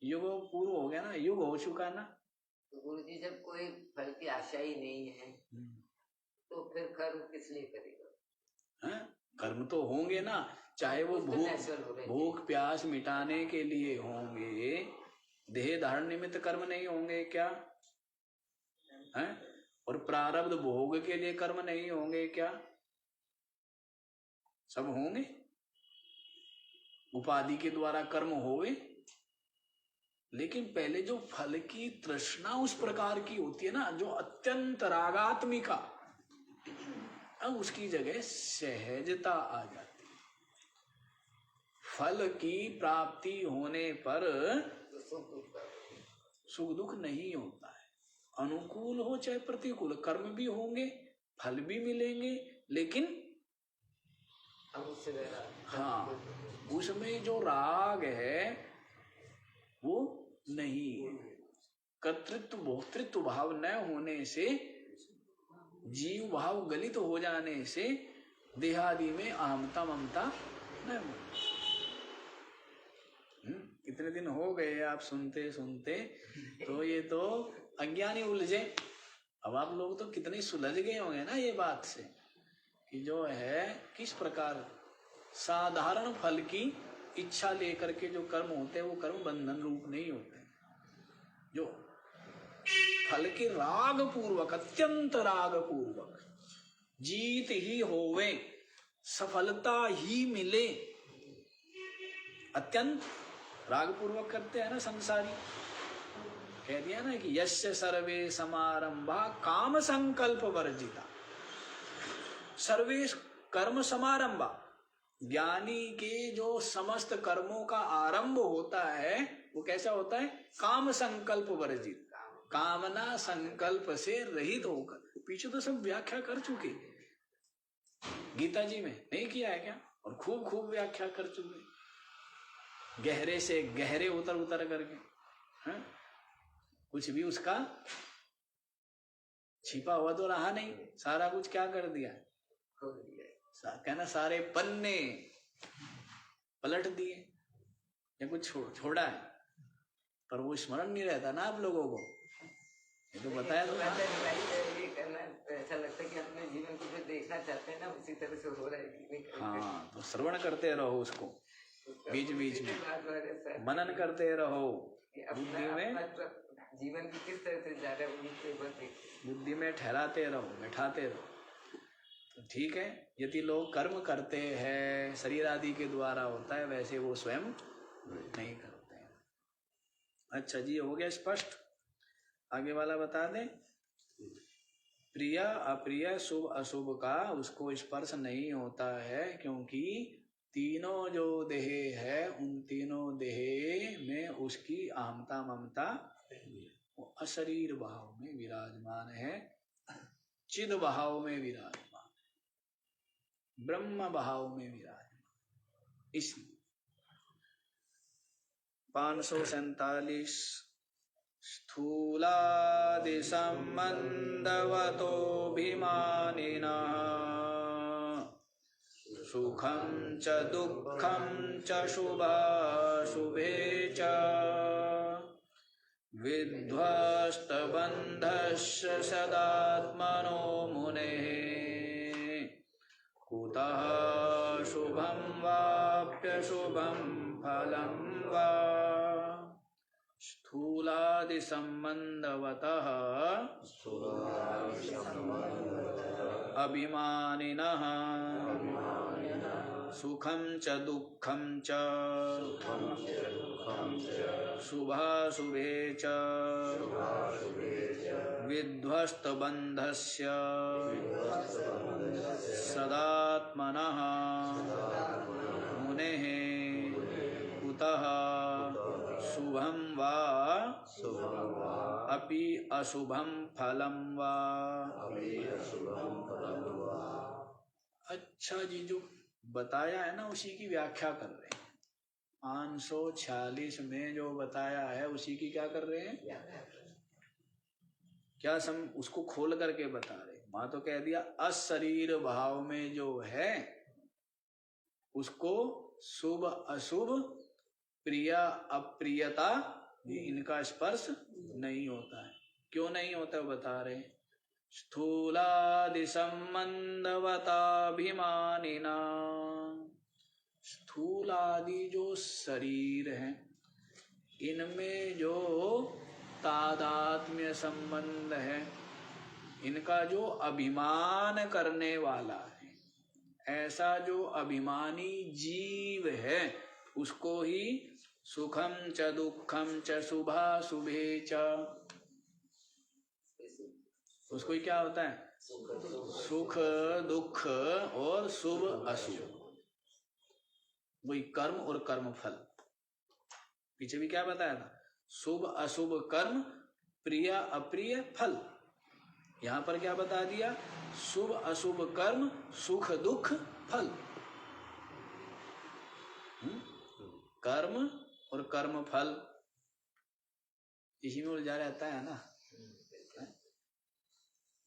[SPEAKER 1] युगों पूर्व हो गया ना, युग हो चुका ना।
[SPEAKER 2] तो गुरु जी, जब कोई फल की आशा ही नहीं है तो फिर कर्म किस लिए करेगा?
[SPEAKER 1] कर्म तो होंगे ना, चाहे वो भूख प्यास मिटाने के लिए होंगे, देह धारण निमित्त कर्म नहीं होंगे क्या? और प्रारब्ध भोग के लिए कर्म नहीं होंगे क्या? सब होंगे। उपाधि के द्वारा कर्म होवे, लेकिन पहले जो फल की तृष्णा उस प्रकार की होती है ना, जो अत्यंत रागात्मिका, अब उसकी जगह सहजता आ जाती है। फल की प्राप्ति होने पर
[SPEAKER 2] तो
[SPEAKER 1] सुख दुख नहीं होता है। अनुकूल हो चाहे प्रतिकूल, कर्म भी होंगे, फल भी मिलेंगे, लेकिन
[SPEAKER 2] हम उससे डरा।
[SPEAKER 1] हाँ, उसमें जो राग है वो नहीं, कर्तृत्व भोक्तृत्व भाव न होने से, जीव भाव गलित हो जाने से देहादि में अहमता ममता न हो। कितने दिन हो गए आप सुनते सुनते, तो ये तो अज्ञानी उलझे। अब आप लोग तो कितने सुलझ गए होंगे ना ये बात से, कि जो है किस प्रकार साधारण फल की इच्छा लेकर के जो कर्म होते हैं वो कर्म बंधन रूप नहीं होते। जो फल के राग पूर्वक, अत्यंत राग पूर्वक जीत ही होवे, सफलता ही मिले, अत्यंत राग पूर्वक करते हैं ना संसारी। कह दिया ना कि यस्य सर्वे समारंभा काम संकल्प वर्जिता। सर्वे कर्म समारंभा, ज्ञानी के जो समस्त कर्मों का आरंभ होता है वो कैसा होता है? काम संकल्प वर्जित, कामना संकल्प से रहित होकर। पीछे तो सब व्याख्या कर चुके, गीता जी में नहीं किया है क्या? और खूब खूब व्याख्या कर चुके, गहरे से गहरे उतर उतर करके। हाँ? कुछ भी उसका छिपा हुआ तो रहा नहीं, सारा कुछ क्या कर दिया? कहना सारे पन्ने पलट दिए, या कुछ छोड़ा है, पर वो स्मरण नहीं रहता ना आप लोगों को। ये तो बताया तो
[SPEAKER 2] ये करना, ऐसा लगता है कि अपने जीवन को जो देखना चाहते हैं ना उसी तरह से हो रहा है कि नहीं।
[SPEAKER 1] हाँ, तो श्रवण करते रहो उसको, बीच बीच में मनन करते रहो, बुद्धि में,
[SPEAKER 2] जीवन की किस तरह से जा रहा है
[SPEAKER 1] बुद्धि में ठहराते रहो, बैठाते रहो। तो ठीक है, यदि लोग कर्म करते हैं शरीर आदि के द्वारा होता है, वैसे वो स्वयं नहीं करते हैं। अच्छा जी, हो गया स्पष्ट? आगे वाला बता दें। प्रिय अप्रिय शुभ अशुभ का उसको स्पर्श नहीं होता है, क्योंकि तीनों जो देह है उन तीनों देह में उसकी अहमता ममता वो अशरीर भाव में विराजमान है, चिद भाव में विराजमान, ब्रह्म भाव में विराजमान। इसलिए 547 स्थूलादि संबंधवतोभिमानिनः सुखं च दुःखं च शुभाशुभे च विध्वस्तबन्धस्य सदात्मनो मुनेः कुतः शुभं वाप्यशुभं फलं वा स्थूलादि संबंधवतः अभिमानिनः सुखं च दुःखं च शुभाशुभे च विध्वस्तबन्धस्य सदात्मनः मुनेः कुतः शुभं वा अपि अशुभं फलं वा। अच्छा जी, जो बताया है ना उसी की व्याख्या कर रहे हैं। 546 में जो बताया है उसी की क्या कर रहे हैं? क्या उसको खोल करके बता रहे। वहां तो कह दिया अशरीर भाव में जो है उसको शुभ अशुभ प्रिय अप्रियता इनका स्पर्श नहीं होता है। क्यों नहीं होता है बता रहे। स्थूलादि संबंधवताभिमानिना, स्थूलादि जो शरीर है इनमें जो तादात्म्य संबंध है, इनका जो अभिमान करने वाला है, ऐसा जो अभिमानी जीव है उसको ही सुखम च दुखम च शुभाशुभे च, उसको ही क्या होता है? सुख दुख और शुभ अशुभ। वही कर्म और कर्म फल। पीछे भी क्या बताया था, शुभ अशुभ कर्म, प्रिय अप्रिय फल। यहां पर क्या बता दिया, शुभ अशुभ कर्म, सुख दुख फल। कर्म और कर्म फल, इसी में उलझा रहता है ना।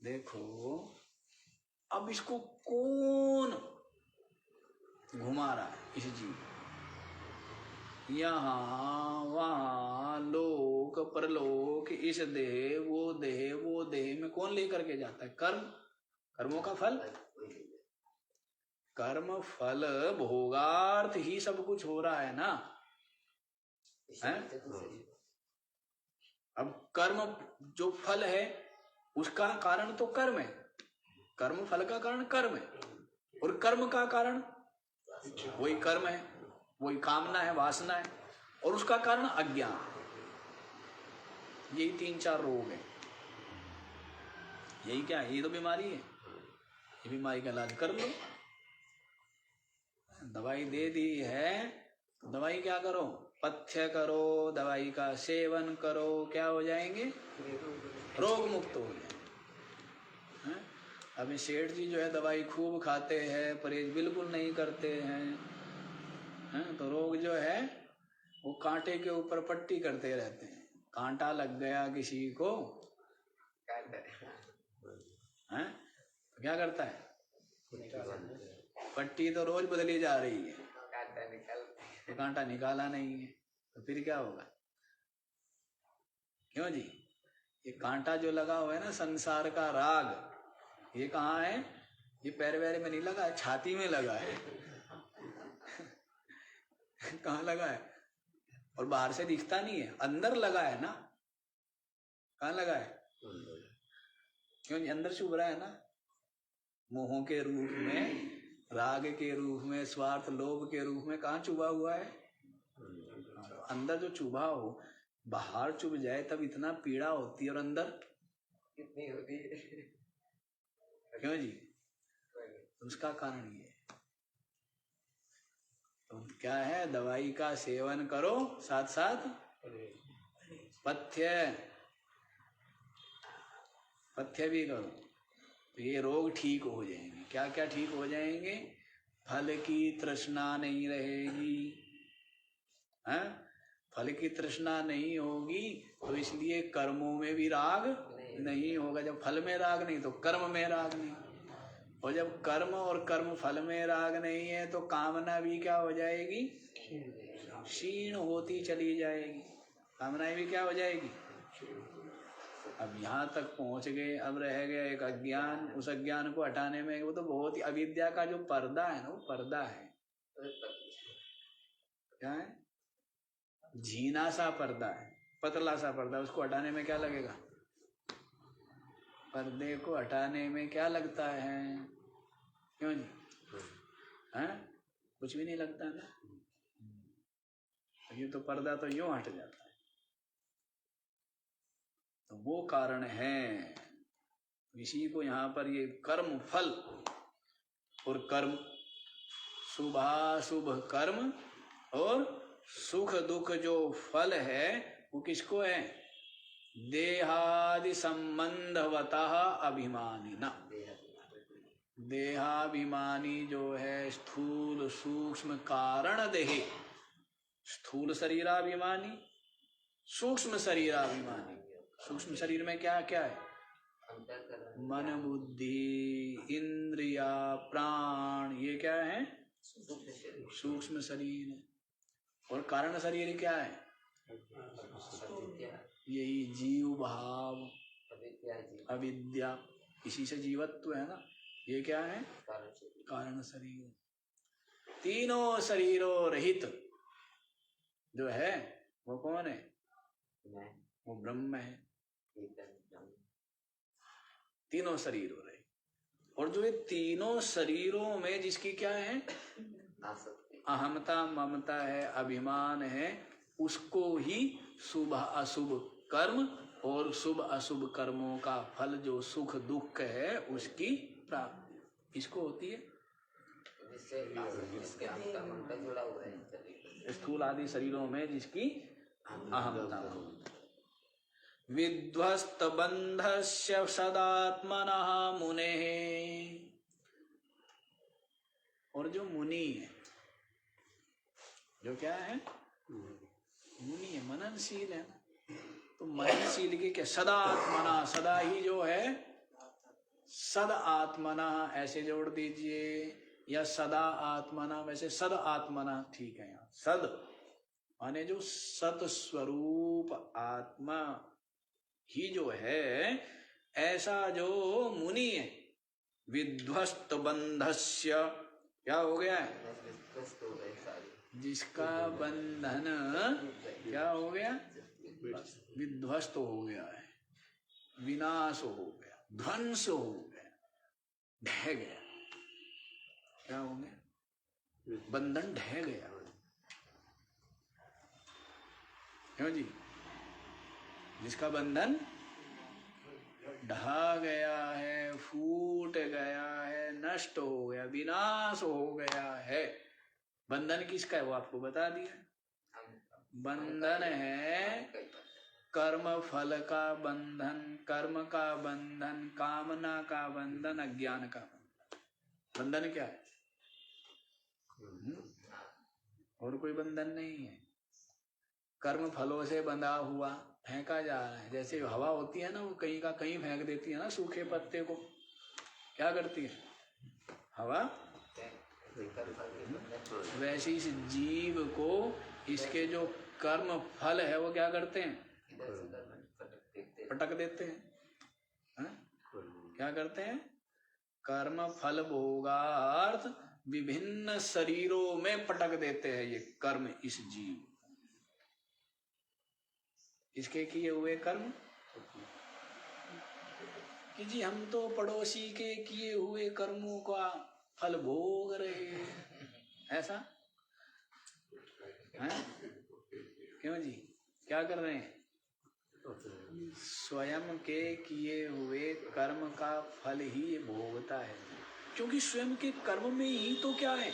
[SPEAKER 1] देखो अब इसको कौन घुमा रहा है, इस जीव, यहाँ वहाँ लोक परलोक, इस देह वो देह में कौन लेकर के जाता है, कर्म, कर्मों का फल। कर्म फल भोगार्थ ही सब कुछ हो रहा है ना, है? अब कर्म जो फल है उसका कारण तो कर्म है, कर्म फल का कारण कर्म है, और कर्म का कारण वही कर्म है, वही कामना है, वासना है, और उसका कारण अज्ञान। यही 3-4 रोग है। यही क्या है, ये तो बीमारी है। ये बीमारी का इलाज कर लो। दवाई दे दी है, दवाई क्या करो, पथ्य करो, दवाई का सेवन करो, क्या हो जाएंगे, रोग मुक्त हो जाएंगे। अभी सेठ जी जो है दवाई खूब खाते हैं, परहेज बिल्कुल नहीं करते हैं, तो रोग जो है वो कांटे के ऊपर पट्टी करते रहते हैं। कांटा लग गया किसी को, हैं, तो क्या करता है, पट्टी तो रोज बदली जा रही है, तो कांटा निकाला नहीं है, तो फिर क्या होगा, क्यों जी, ये कांटा जो लगा हुआ है ना, संसार का राग, ये कहाँ है, ये पैर वैर में नहीं लगा है, छाती में लगा है। कहाँ लगा है, और बाहर से दिखता नहीं है, अंदर लगा है ना। कहाँ लगा है, क्यों जी, अंदर चुभ रहा है ना, मोहों के रूप में, राग के रूप में, स्वार्थ लोभ के रूप में, कहाँ चुभा हुआ है, अंदर जो चुभा हो, बाहर चुभ जाए तब इतना पीड़ा होती है, और अंदर
[SPEAKER 2] कितनी होती है,
[SPEAKER 1] क्यों जी, उसका कारण ये है। तो क्या है, दवाई का सेवन करो, साथ साथ पथ्य भी करो, तो ये रोग ठीक हो जाएंगे। क्या क्या ठीक हो जाएंगे, फल की तृष्णा नहीं रहेगी, हैं? फल की तृष्णा नहीं होगी, तो इसलिए कर्मों में भी राग नहीं होगा। जब फल में राग नहीं तो कर्म में राग नहीं, और जब कर्म और कर्म फल में राग नहीं है तो कामना भी क्या हो जाएगी, क्षीण होती चली जाएगी, कामनाएं भी क्या हो जाएगी। अब यहाँ तक पहुंच गए, अब रह गया एक अज्ञान। उस अज्ञान को हटाने में, वो तो बहुत ही, अविद्या का जो पर्दा है ना, वो पर्दा है, क्या है, झीना सा पर्दा है, पतला सा पर्दा, उसको हटाने में क्या लगेगा, पर्दे को हटाने में क्या लगता है, क्यों जी, हैं, कुछ भी नहीं लगता ना, ये तो पर्दा तो यूं हट जाता है। तो वो कारण है, इसी को यहाँ पर ये कर्म फल और कर्म, शुभाशुभ कर्म और सुख दुख जो फल है, वो किसको है, देहादि संबंधवतः अभिमानी ना। देहाभिमानी जो है, स्थूल सूक्ष्म कारण देहे, स्थूल शरीराभिमानी, सूक्ष्म शरीराभिमानी। सूक्ष्म शरीर में क्या क्या है, मन बुद्धि इंद्रिया प्राण, ये क्या है, सूक्ष्म शरीर। और कारण शरीर क्या है, यही जीव भाव, अविद्या, इसी से जीवत्व है ना, ये क्या है, कारण शरीर। तीनों शरीरों रहित जो है वो कौन है, वो ब्रह्म है। तीनों शरीरों रहे, और जो ये तीनों शरीरों में जिसकी क्या है, अहमता ममता है, अभिमान है, उसको ही शुभ अशुभ कर्म और शुभ अशुभ कर्मों का फल जो सुख दुख है उसकी प्राप्ति इसको होती है।
[SPEAKER 2] जिससे जिसके अहंता ममता जुड़ा हुआ है शरीर
[SPEAKER 1] स्थूल आदि शरीरों में जिसकी अहमता विध्वस्त बंधस्य सदात्मनः मुनेः। और जो मुनि है, जो क्या है, मुनि है, मननशील है ना, तो मननशील के क्या, सदा आत्मना, सदा ही जो है, सद आत्मना ऐसे जोड़ दीजिए, या सदा आत्मना, वैसे सद आत्मना ठीक है। यहाँ सद माने जो सत स्वरूप आत्मा ही जो है, ऐसा जो मुनि है, विध्वस्त बंधस्य, क्या हो गया है, जिसका बंधन क्या हो गया, विध्वस्त हो गया है, विनाश हो गया, ध्वंस हो गया, ढह गया, क्या हो गया, बंधन ढह गया, क्यों जी, जिसका बंधन ढह गया है, फूट गया है, नष्ट हो गया, विनाश हो गया है। बंधन किसका है वो आपको बता दिया, बंधन है कर्म फल का बंधन, कर्म का बंधन, कामना का बंधन, अज्ञान का बंधन। बंधन क्या है, और कोई बंधन नहीं है। कर्म फलों से बंधा हुआ फेंका जा रहा है, जैसे हवा होती है ना, वो कहीं का कहीं फेंक देती है ना, सूखे पत्ते को क्या करती है हवा, वैसे इस जीव को इसके जो कर्म फल है वो क्या करते हैं, पटक देते हैं, है? क्या करते हैं, कर्म फल भोगार्थ विभिन्न शरीरों में पटक देते हैं ये कर्म इस जीव, इसके किए हुए कर्म, कि जी हम तो पड़ोसी के किए हुए कर्मों का फल भोग रहे हैं, ऐसा है, क्यों जी, क्या कर रहे हैं, स्वयं के किए हुए कर्म का फल ही ये भोगता है, क्योंकि स्वयं के कर्म में ही तो क्या है,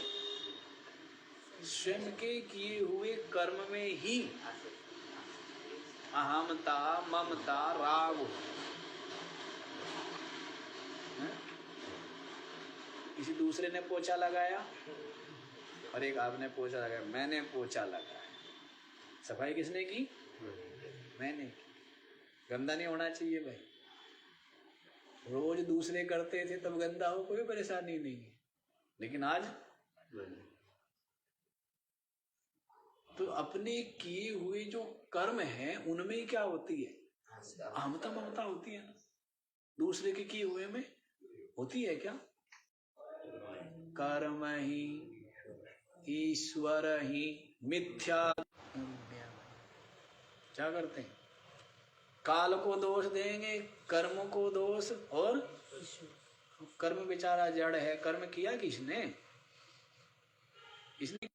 [SPEAKER 1] स्वयं के किए हुए कर्म में ही अहमता ममता राग है? किसी दूसरे ने पोछा लगाया और एक आपने पोछा लगाया, मैंने पोछा लगाया, सफाई किसने की, मैंने की, गंदा नहीं होना चाहिए भाई, रोज दूसरे करते थे तब गंदा हो कोई परेशानी नहीं है, लेकिन आज तो अपने किए हुए जो कर्म है उनमें ही क्या होती है, अहमता ममता होती है ना, दूसरे के किए हुए में होती है क्या, कर्म ही ईश्वर ही मिथ्या, क्या करते हैं, काल को दोष देंगे, कर्म को दोष, और कर्म बेचारा जड़ है, कर्म किया किसने, इसने,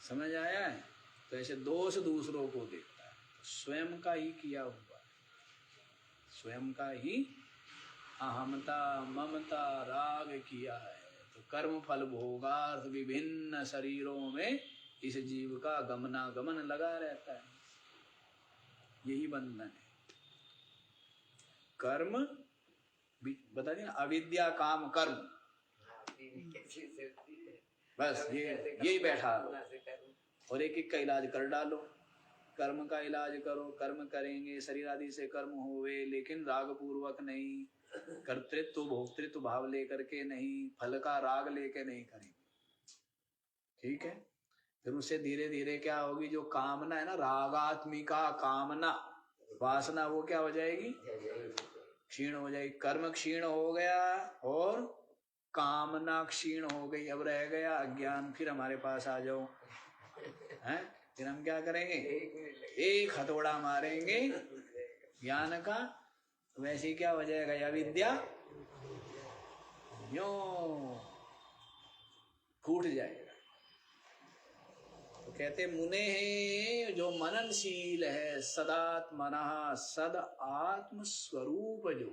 [SPEAKER 1] समझ आया है, तो ऐसे दोष दूसरों को देखता है, स्वयं का ही किया हुआ, स्वयं का ही अहमता ममता राग किया है, तो कर्म फल भोगार्थ विभिन्न शरीरों में इस जीव का गमनागमन लगा रहता है, यही बंधन है। कर्म बता दिया, अविद्या काम कर्म, बस ये यही बैठा लो और एक एक का इलाज कर डालो, कर्म का इलाज करो, कर्म करेंगे शरीर आदि से कर्म होवे, लेकिन राग पूर्वक नहीं, कर्तृत्व भोक्तृत्व भाव लेकर के नहीं, फल का राग लेके नहीं करेंगे, ठीक है। फिर उससे धीरे धीरे क्या होगी, जो कामना है ना, रागात्मिका कामना वासना, वो क्या हो जाएगी, क्षीण हो जाएगी, कर्म क्षीण हो गया और कामना क्षीण हो गई, अब रह गया अज्ञान, फिर हमारे पास आ जाओ, हैं, फिर हम क्या करेंगे, एक हथौड़ा मारेंगे ज्ञान का, वैसे ही क्या हो जाएगा, या विद्या यो फूट जाएगा। तो कहते मुने हैं जो मननशील है, सदात्मनः, सद आत्म स्वरूप जो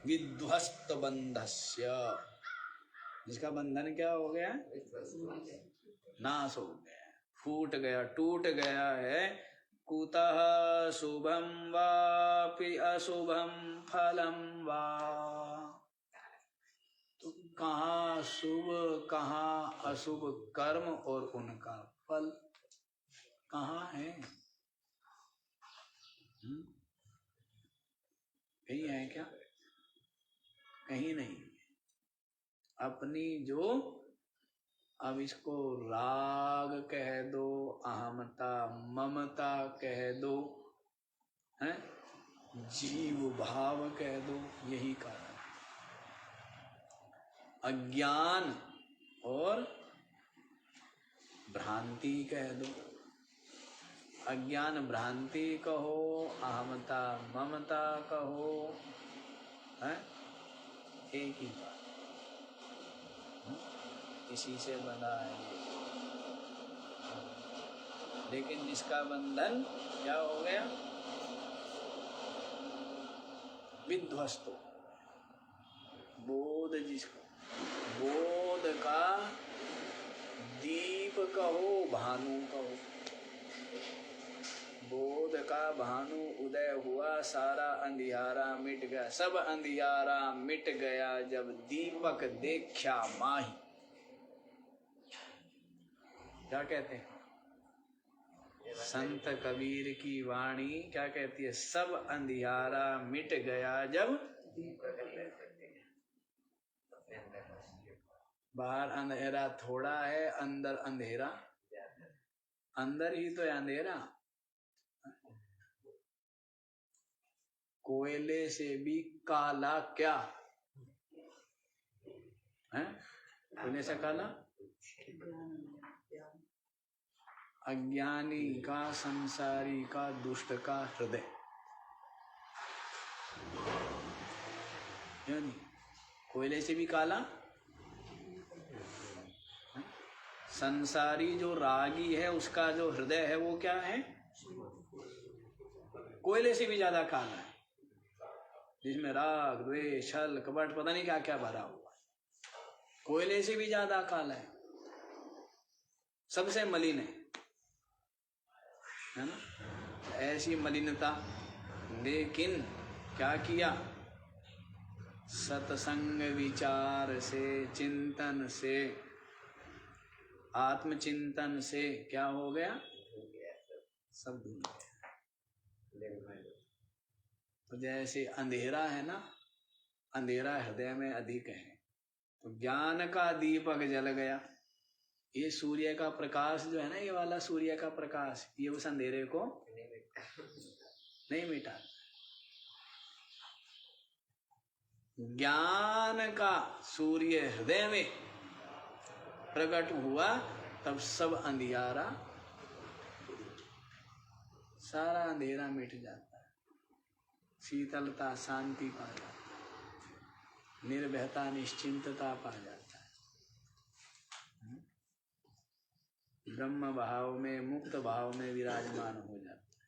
[SPEAKER 1] विध्वस्त बंधस्य, जिसका बंधन क्या हो गया, नाश हो गया, फूट गया, टूट गया है। कुतः शुभम वापि अशुभम फलम वा, तो कहाँ शुभ कहाँ अशुभ कर्म और उनका फल कहाँ है? कहीं है क्या? कहीं नहीं। अपनी जो, अब इसको राग कह दो, अहमता ममता कह दो, है जीव भाव कह दो, यही कारण। अज्ञान और भ्रांति कह दो, अज्ञान भ्रांति कहो, अहमता ममता कहो, है एक ही बात, इसी से बना है। लेकिन जिसका बंधन क्या हो गया, विध्वस्त हो, बोध, जिसको बोध का दीप कहो, भानु कहो, बोध का भानु उदय हुआ, सारा अंधियारा मिट गया, सब अंधियारा मिट गया जब दीपक देखा माही। क्या कहते हैं संत कबीर की वाणी, क्या कहती है, सब अंधियारा मिट गया जब बाहर अंधेरा थोड़ा है, अंदर अंधेरा, अंदर ही तो है अंधेरा। कोयले से भी काला क्या है, कोयले से काला अज्ञानी का, संसारी का, दुष्ट का हृदय, यानी कोयले से भी काला। संसारी जो रागी है उसका जो हृदय है वो क्या है, कोयले से भी ज्यादा काला है, जिसमें राग द्वेष छल कपट पता नहीं क्या क्या भरा हुआ, कोयले से भी ज्यादा काला है, सबसे मलिन है ना, ऐसी मलिनता। लेकिन क्या किया, सत्संग विचार से, चिंतन से, आत्मचिंतन से क्या हो गया, सब धुल गया। तो जैसे अंधेरा है ना, अंधेरा हृदय में अधिक है, तो ज्ञान का दीपक जल गया। ये सूर्य का प्रकाश जो है ना, ये वाला सूर्य का प्रकाश, ये उस अंधेरे को नहीं मिटा। ज्ञान का सूर्य हृदय में प्रकट हुआ, तब सब अंधियारा, सारा अंधेरा मिट जाता है, शीतलता शांति पा जाता है, निर्भयता निश्चिंतता पा जाता है, ब्रह्म भाव में, मुक्त भाव में विराजमान हो जाता है।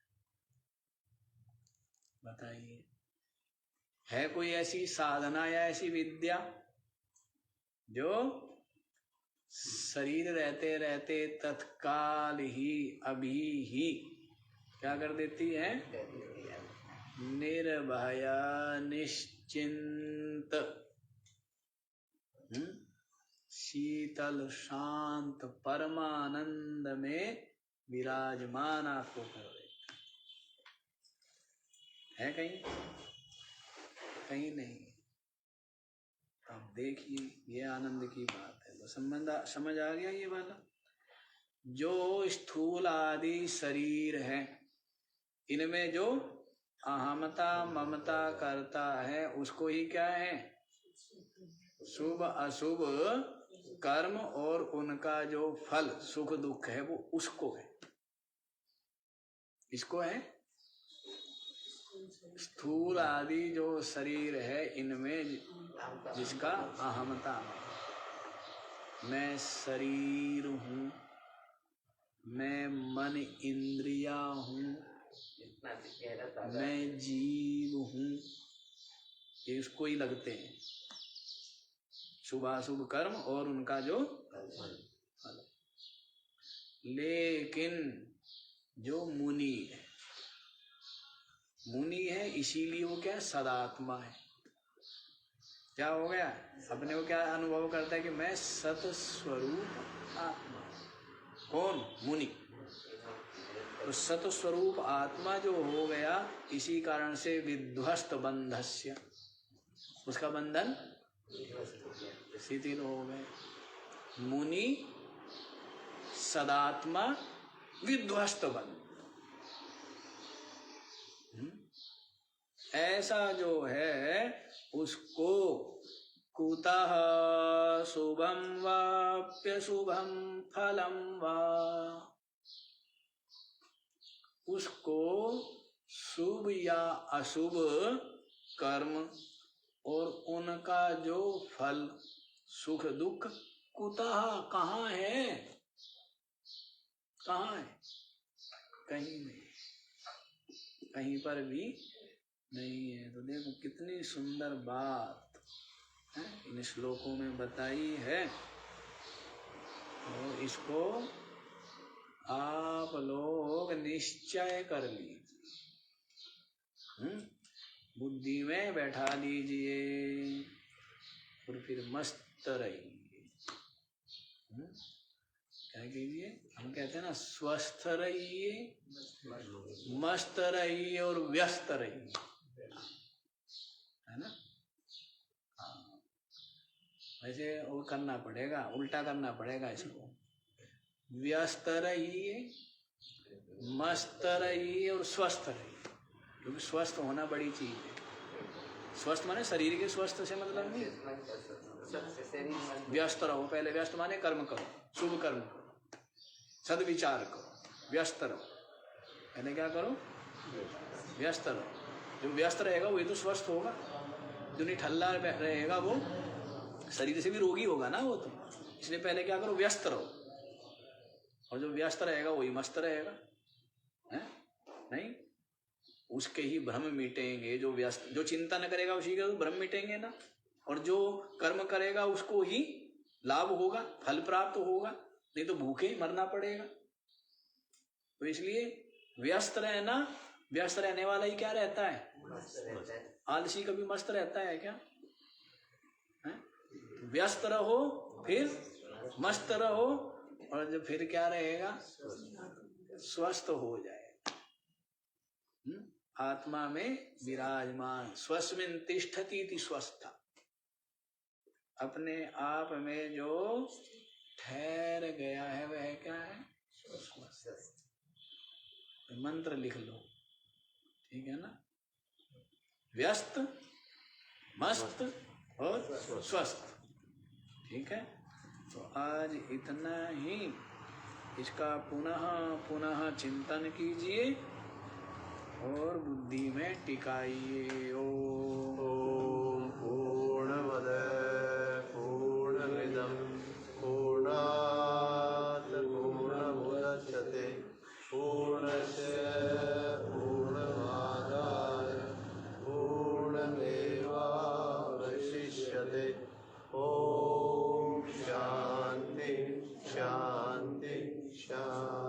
[SPEAKER 1] बताइए, है कोई ऐसी साधना या ऐसी विद्या जो शरीर रहते रहते तत्काल ही, अभी ही क्या कर देती है, निर्भय निश्चिंत, शीतल शांत परमानंद में विराजमान आपको कर देता है? कहीं कहीं नहीं। अब देखिए, ये आनंद की बात है। तो समझ आ गया ये वाला। जो स्थूल आदि शरीर है, इनमें जो अहमता ममता करता है, उसको ही क्या है, शुभ अशुभ कर्म और उनका जो फल सुख दुख है, वो उसको है। इसको है स्थूल आदि जो शरीर है, इनमें जिसका अहमता, मैं शरीर हूँ, मैं मन इंद्रिया हूँ, मैं जीव हूँ, ये इसको ही लगते हैं, शुभाशुभ कर्म और उनका जो फल। लेकिन जो मुनि है इसीलिए वो क्या है, सदात्मा है। क्या हो गया, अपने को क्या अनुभव करता है कि मैं सत स्वरूप आत्मा। कौन, मुनि। तो सत स्वरूप आत्मा जो हो गया, इसी कारण से विध्वस्त बंधस्य, उसका बंधन शिथिल हो गए। मुनि सदात्मा विध्वस्त बंध, ऐसा जो है उसको कुतः शुभम वाप्यशुभम फलम वा, उसको शुभ या अशुभ कर्म और उनका जो फल सुख दुख, कुतः कहाँ है, कहाँ है, कहीं नहीं, कहीं पर भी नहीं है। तो देखो कितनी सुंदर बात है इन श्लोकों में बताई है। और इसको आप लोग निश्चय कर लीजिए, बुद्धि में बैठा लीजिए और फिर मस्त रहिए। क्या कीजिए, हम कहते हैं ना, स्वस्थ रहिए, मस्त रहिए और व्यस्त रहिए, है ना। हाँ, वैसे वो करना पड़ेगा, उल्टा करना पड़ेगा इसको। व्यस्त रहिए, मस्त रहिए और स्वस्थ रहिए, क्योंकि स्वस्थ होना बड़ी चीज है। स्वस्थ माने शरीर के स्वस्थ से मतलब नहीं, व्यस्त रहो। पहले व्यस्त माने कर्म करो, शुभ कर्म करो, सद्विचार करो, व्यस्त रहो। पहले क्या करो, व्यस्त रहो। जो व्यस्त रहेगा वही तो स्वस्थ होगा। जो निठल्ला रहेगा वो शरीर से भी रोगी होगा ना वो तो। इसलिए पहले क्या करो, व्यस्त रहो। और जो व्यस्त रहेगा वही मस्त रहेगा, है नहीं। उसके ही भ्रम मिटेंगे। जो व्यस्त, जो चिंतन करेगा उसी के तो भ्रम मिटेंगे ना। और जो कर्म करेगा उसको ही लाभ होगा, फल प्राप्त होगा, नहीं तो भूखे ही मरना पड़ेगा। तो इसलिए व्यस्त रहना, व्यस्त रहने वाला ही क्या रहता है, आलसी कभी मस्त रहता है क्या, है? व्यस्त रहो फिर मस्त रहो, और जो फिर क्या रहेगा, स्वस्थ हो जाएगा। आत्मा में विराजमान, स्वस्मिन् तिष्ठति इति स्वस्था, अपने आप में जो ठहर गया है वह क्या है, स्वस्थ। मंत्र लिख लो, ठीक है ना। व्यस्त, मस्त और स्वस्थ, ठीक है। तो आज इतना ही, इसका पुनः पुनः चिंतन कीजिए और बुद्धि में टिकाइए। ओम
[SPEAKER 4] पूर्णमद पूर्णमिदं पूर्णात् पूर्णमुदच्यते पूर्णस्य पूर्णमादाय पूर्णमेवावशिष्यते। ओम शांति शांति शांति।